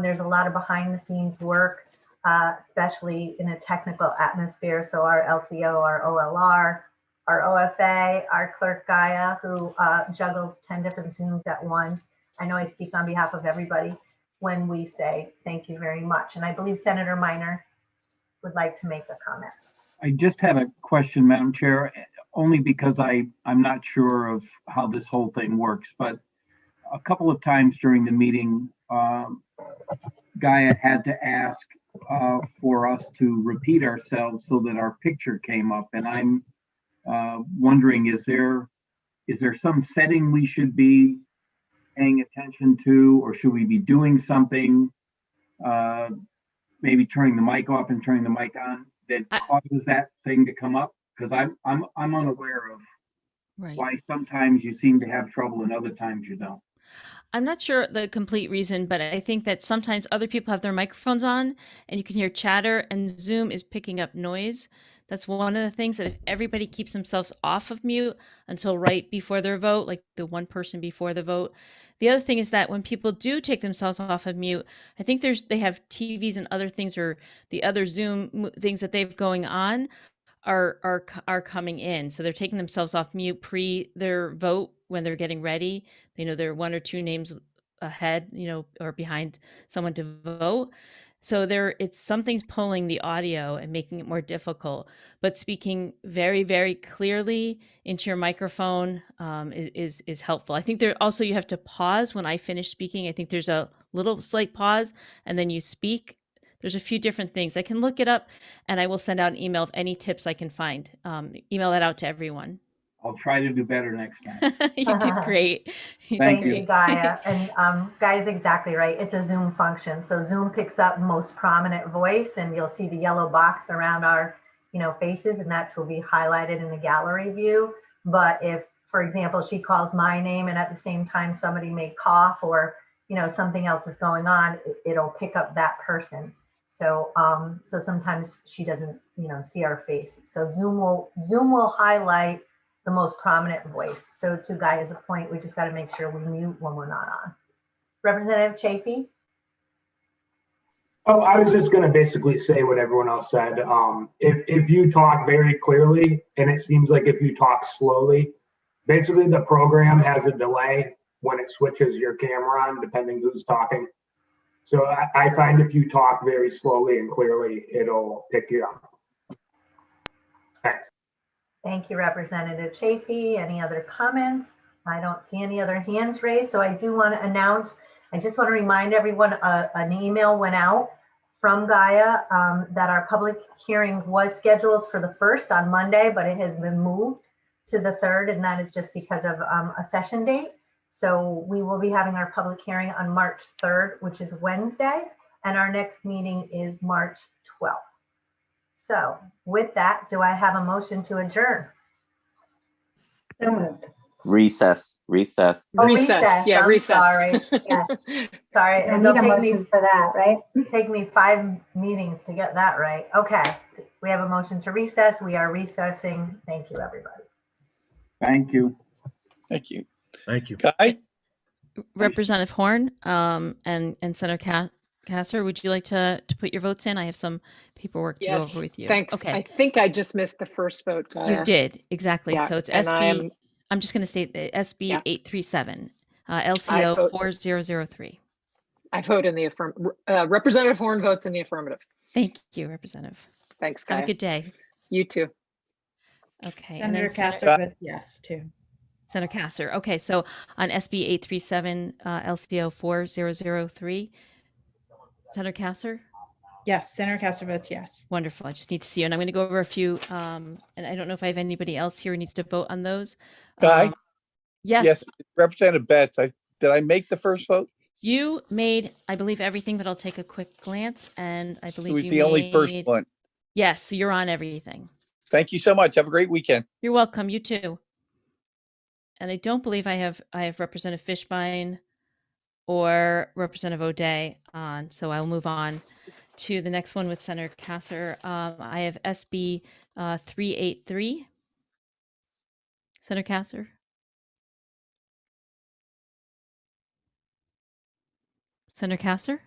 there's a lot of behind the scenes work, especially in a technical atmosphere. So our LCO, our OLR, our OFA, our clerk Gaia, who juggles 10 different Zooms at once. I know I speak on behalf of everybody when we say thank you very much. And I believe Senator Minor would like to make a comment. I just had a question, Madam Chair, only because I'm not sure of how this whole thing works, but a couple of times during the meeting, Gaia had to ask for us to repeat ourselves so that our picture came up. And I'm wondering, is there some setting we should be paying attention to, or should we be doing something, maybe turning the mic off and turning the mic on, that causes that thing to come up? Because I'm unaware of why sometimes you seem to have trouble and other times you don't. I'm not sure the complete reason, but I think that sometimes other people have their microphones on and you can hear chatter, and Zoom is picking up noise. That's one of the things that if everybody keeps themselves off of mute until right before their vote, like the one person before the vote. The other thing is that when people do take themselves off of mute, I think they have TVs and other things, or the other Zoom things that they've going on are coming in. So they're taking themselves off mute pre their vote when they're getting ready. They know they're one or two names ahead, or behind someone to vote. So it's something's pulling the audio and making it more difficult. But speaking very, very clearly into your microphone is helpful. I think there also you have to pause when I finish speaking. I think there's a little slight pause, and then you speak. There's a few different things. I can look it up, and I will send out an email of any tips I can find. Email that out to everyone. I'll try to do better next time. You did great. Thank you, Gaia. And Gaia's exactly right. It's a Zoom function. So Zoom picks up most prominent voice, and you'll see the yellow box around our, faces, and that's will be highlighted in the gallery view. But if, for example, she calls my name and at the same time somebody may cough or, something else is going on, it'll pick up that person. So, so sometimes she doesn't, see our face. So Zoom will highlight the most prominent voice. So to Gaia's point, we just got to make sure we mute when we're not on. Representative Chafee? Oh, I was just going to basically say what everyone else said. If you talk very clearly, and it seems like if you talk slowly, basically the program has a delay when it switches your camera on, depending who's talking. So I find if you talk very slowly and clearly, it'll pick you up. Thanks. Thank you, Representative Chafee. Any other comments? I don't see any other hands raised. So I do want to announce, I just want to remind everyone, an email went out from Gaia that our public hearing was scheduled for the 1st on Monday, but it has been moved to the 3rd, and that is just because of a session date. So we will be having our public hearing on March 3rd, which is Wednesday, and our next meeting is March 12th. So with that, do I have a motion to adjourn? So moved. Recess. Oh, recess. Yeah, I'm recess. Sorry. Yeah. Sorry. I And need it'll a take me motion for that, right? take me 5 meetings to get that right. Okay. We have a motion to recess. We are recessing. Thank you, everybody. Thank you. Thank you. Thank you. Guy? Representative Horn and Senator Kasser, would you like to put your votes in? I have some paperwork to go over with you. Thanks. Okay. I think I just missed the first vote, Gaia. You did, exactly. Yeah, So it's and SB, I'm just going to state the SB 837, LCO vote- 4003. I vote in the affirmative. Representative Horn votes in the affirmative. Thank you, Representative. Thanks, Have Gaia. a good day. You too. Okay. Senator then Kasser votes yes, too. Senator Kasser. Okay, so on SB 837, LCO 4003, Senator Kasser? Yes, Senator Kasser votes yes. Wonderful. I just need to see you. And I'm going to go over a few, and I don't know if I have anybody else here who needs to vote on those. Guy? Yes. Yes, Representative Betts, did I make the first vote? You made, I believe, everything, but I'll take a quick glance, and I believe It was you the only first made- one. Yes, so you're on everything. Thank you so much. Have a great weekend. You're welcome. You too. And I don't believe I have Representative Fishbein or Representative O'Day on. So I'll move on to the next one with Senator Kasser. I have SB 383. Senator Kasser. Senator Kasser.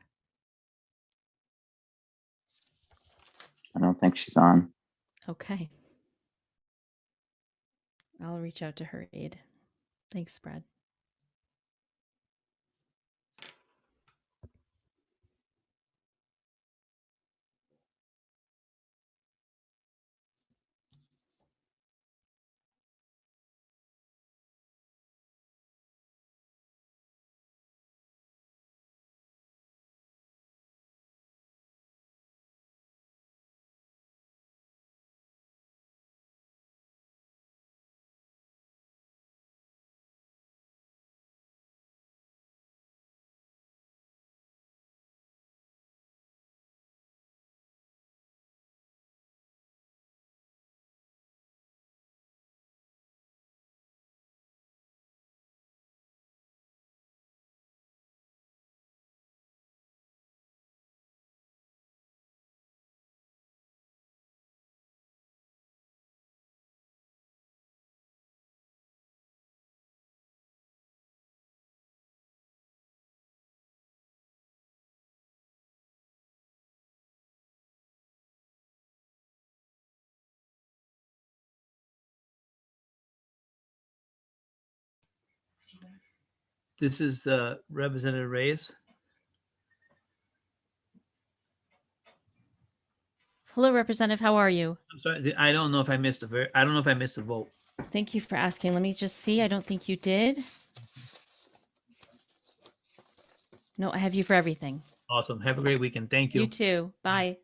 I don't think she's on. Okay. I'll reach out to her aide. Thanks, Brad. This is Representative Reyes. Hello, Representative. How are you? I'm sorry, I don't know if I missed I don't know if I missed a vote. Thank you for asking. Let me just see. I don't think you did. No, I have you for everything. Awesome. Have a great weekend. Thank you. You too. Bye.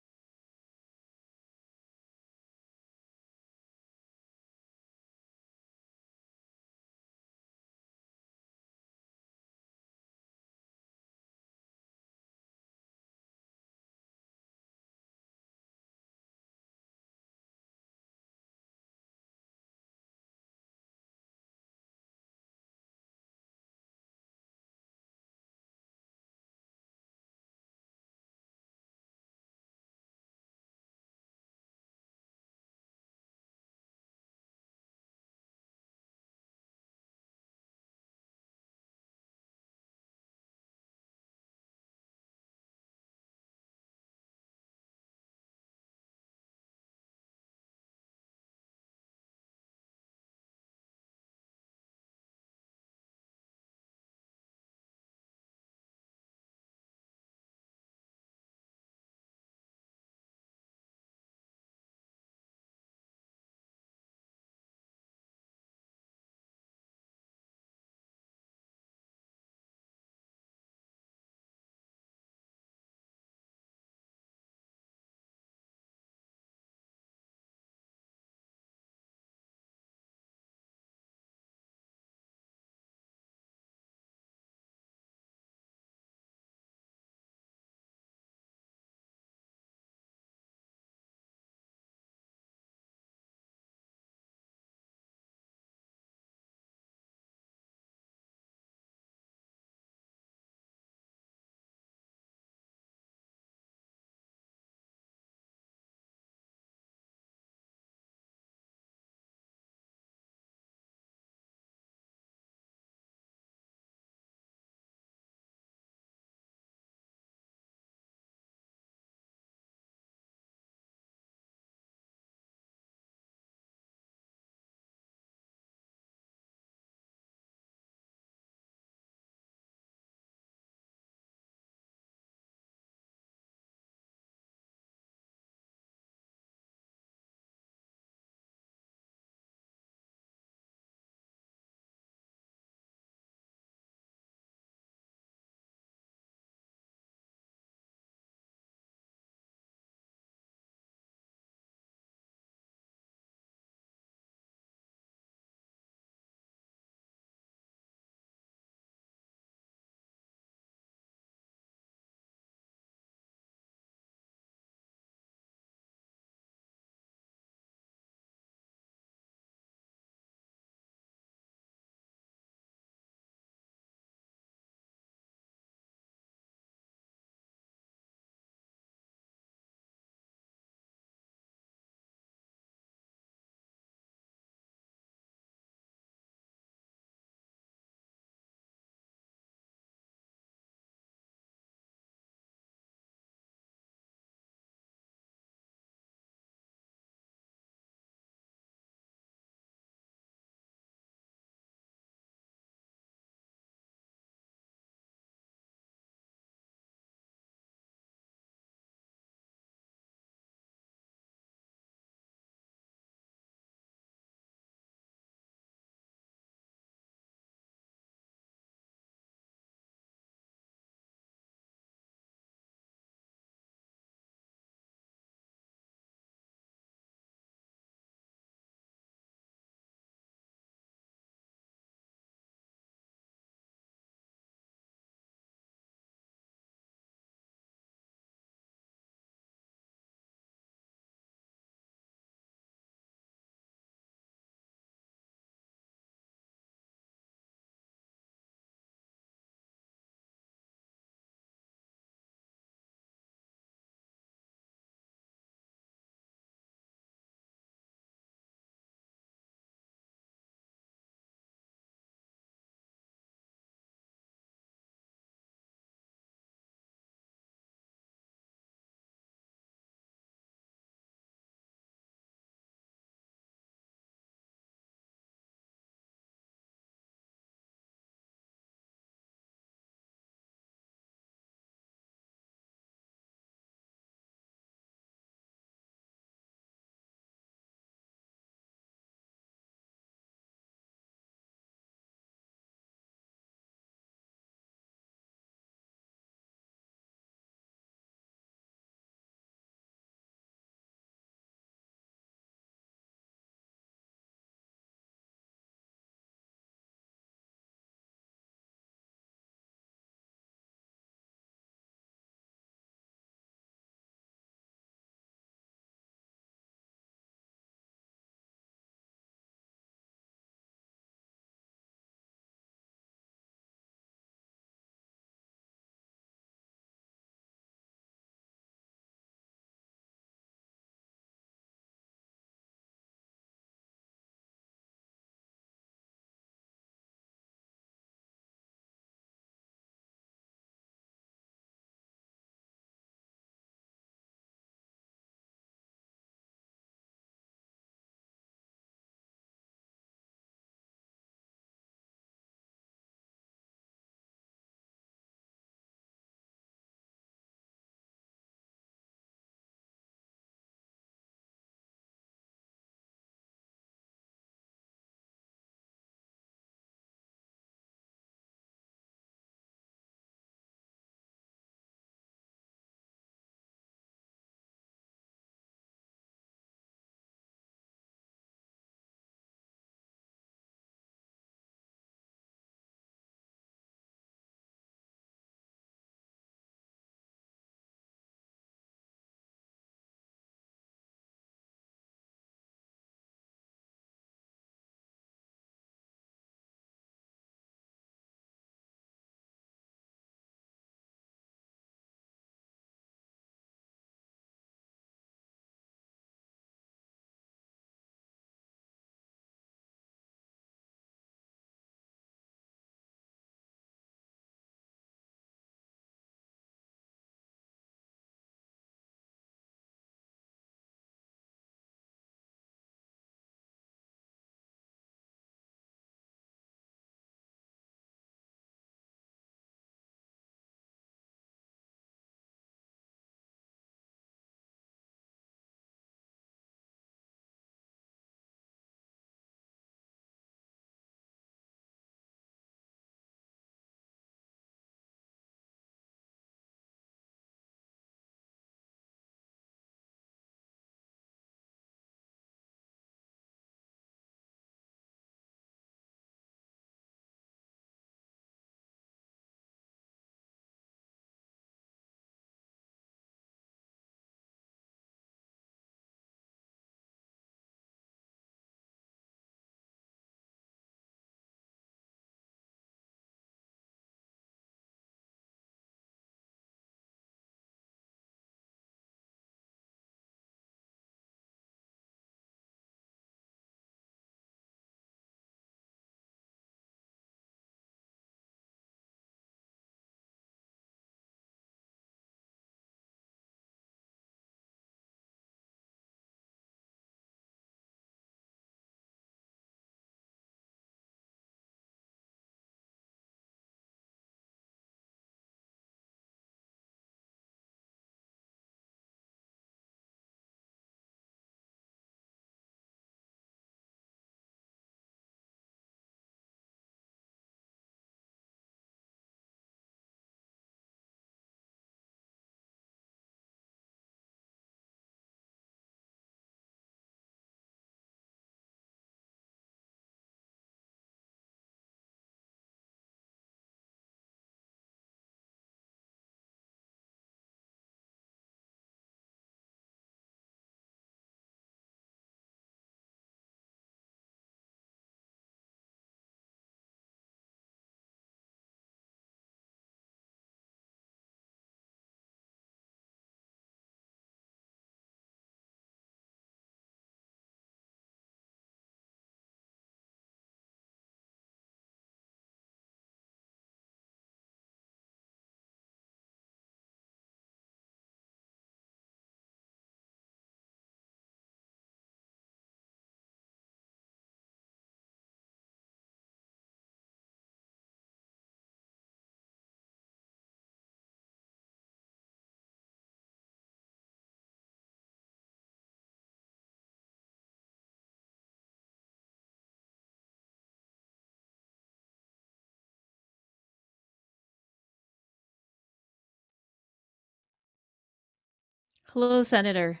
Hello, Senator.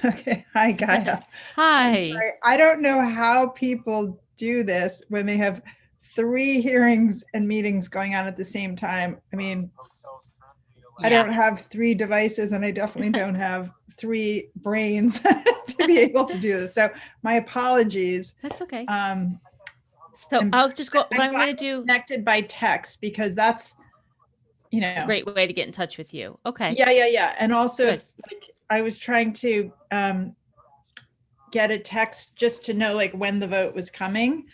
Okay, hi, Gaia. I'm Hi. sorry. I don't know how people do this when they have 3 hearings and meetings going on at the same time. I mean, I Yeah. don't have 3 devices and I definitely don't have 3 brains to be able to do this. So my apologies. That's okay. So I'll just go, what I'm going to do. Connected by text because that's, you know. A great way to get in touch with you. Okay. Yeah. And also, Good. like, I was trying to get a text just to know like when the vote was coming,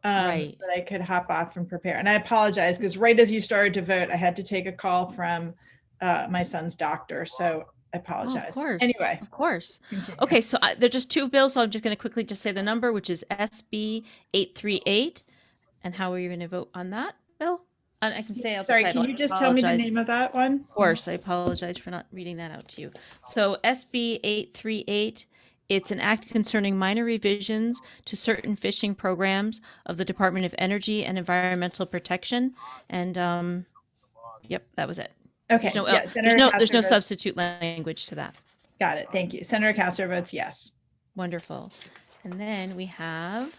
Right. so that I could hop off and prepare. And I apologize because right as you started to vote, I had to take a call from my son's doctor. So I Oh, apologize. of course. Anyway. Of course. Continue. Okay, so they're just 2 bills, so I'm just going to quickly just say the number, which is SB 838. And how are you going to vote on that, Bill? And I can say out the Sorry, title. can you I just tell me the apologize. name of that one? Of course, I apologize for not reading that out to you. So SB 838, it's an act concerning minor revisions to certain fishing programs of the Department of Energy and Environmental Protection. And yep, that was it. Okay. There's no, Yeah, Senator there's no Castro votes- substitute language to that. Got it. Thank you. Senator Castro votes yes. Wonderful. And then we have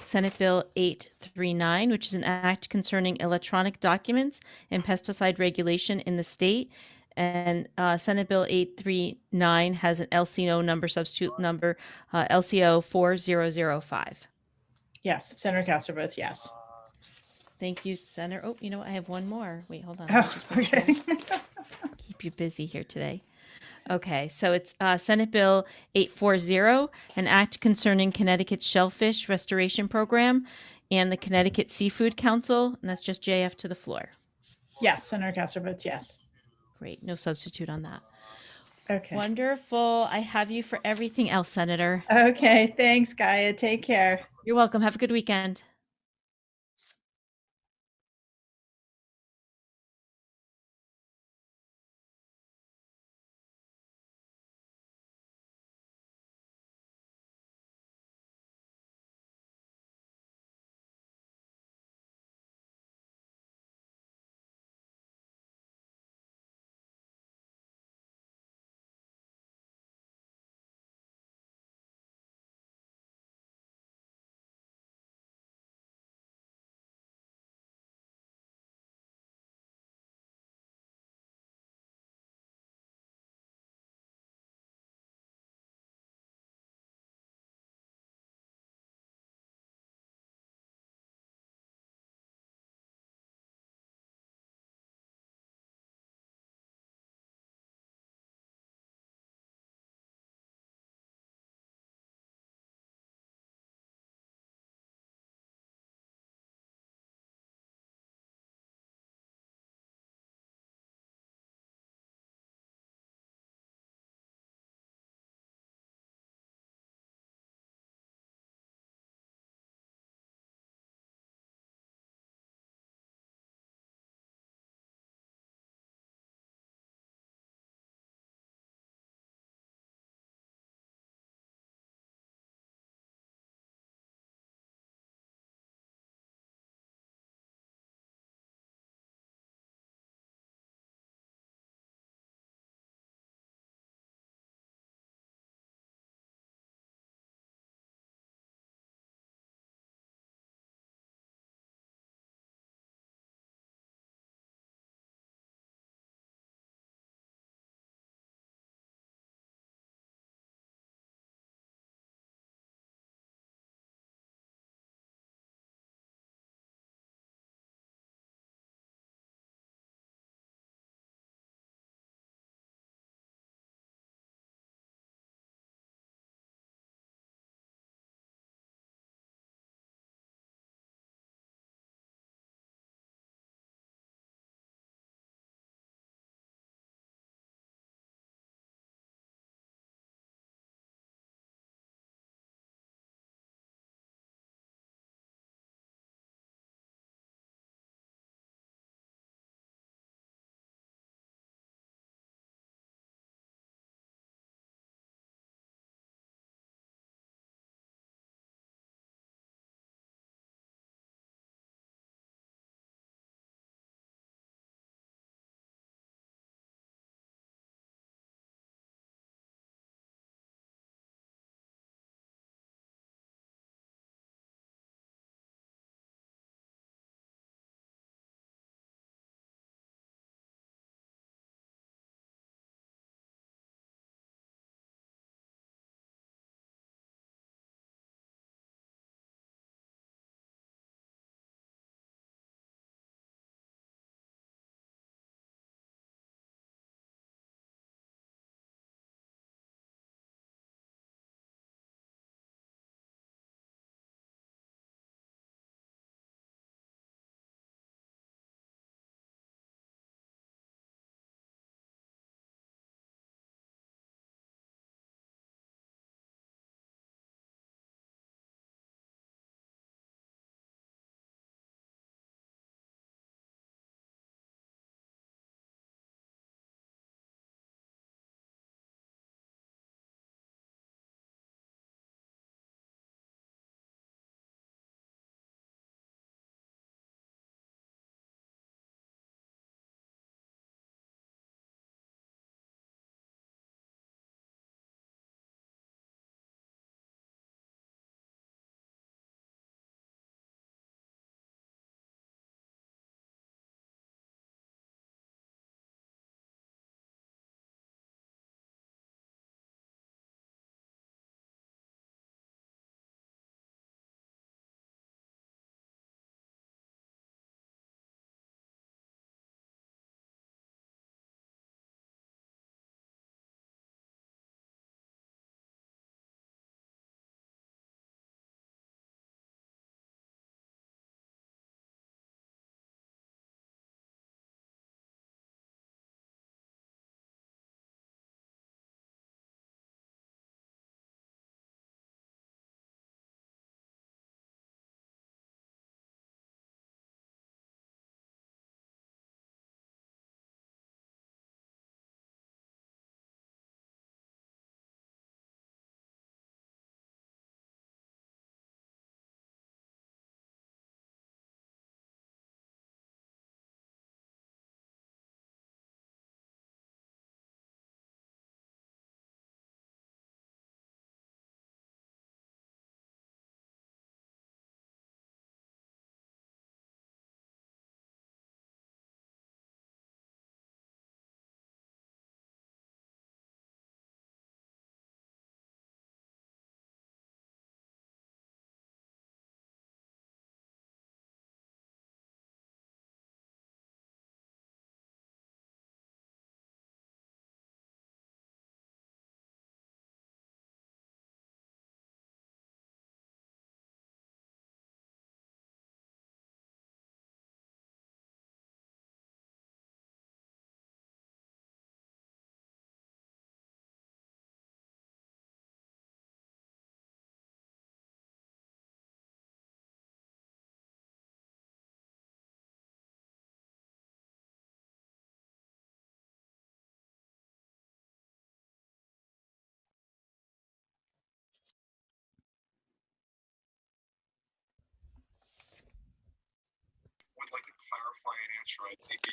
Senate Bill 839, which is an act concerning electronic documents and pesticide regulation in the state. And Senate Bill 839 has an LCO number, substitute number, LCO 4005. Yes, Senator Castro votes yes. Thank you, Senator. Oh, you know what? I have one more. Wait, hold on. Oh, okay. Keep you busy here today. Okay, so it's Senate Bill 840, an act concerning Connecticut Shellfish Restoration Program and the Connecticut Seafood Council, and that's just JF to the floor. Yes, Senator Castro votes yes. Great, no substitute on that. Okay. Wonderful. I have you for everything else, Senator. Okay, thanks, Gaia. Take care. You're welcome. Have a good weekend.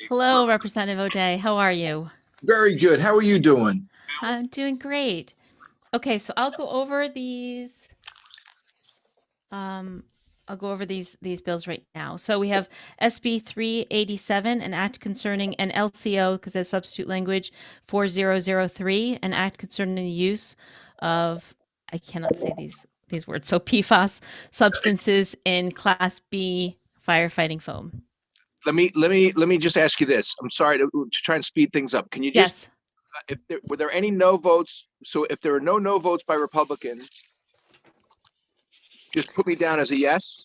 Hello, Representative O'Day. How are you? Very good. How are you doing? I'm doing great. Okay, so I'll go over these. I'll go over these bills right now. So we have SB 387, an act concerning an LCO, because it's substitute language, 4003, an act concerning the use of, I cannot say these words, so PFAS substances in Class B firefighting foam. Let me just ask you this. I'm sorry to try and speed things up. Can you just, Yes. were there any no votes? So if there are no votes by Republicans, just put me down as a yes.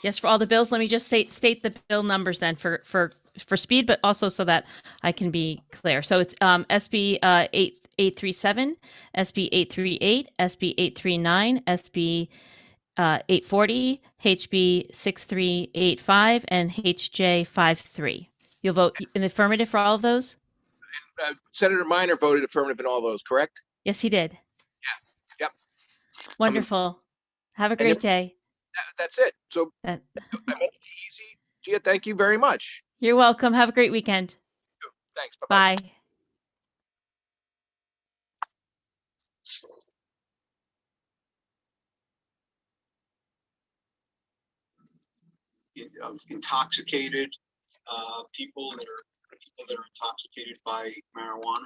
Yes, for all the bills. Let me just state the bill numbers then for speed, but also so that I can be clear. So it's SB 837, SB 838, SB 839, SB 840, HB 6385, and HJ 53. You'll vote in the affirmative for all of those? Senator Minor voted affirmative in all those, correct? Yes, he did. Yep. Wonderful. Have a great day. That's it. So I made it easy. Gia, thank you very much. You're welcome. Have a great weekend. Thanks. Bye-bye. Bye. Intoxicated people that are intoxicated by marijuana.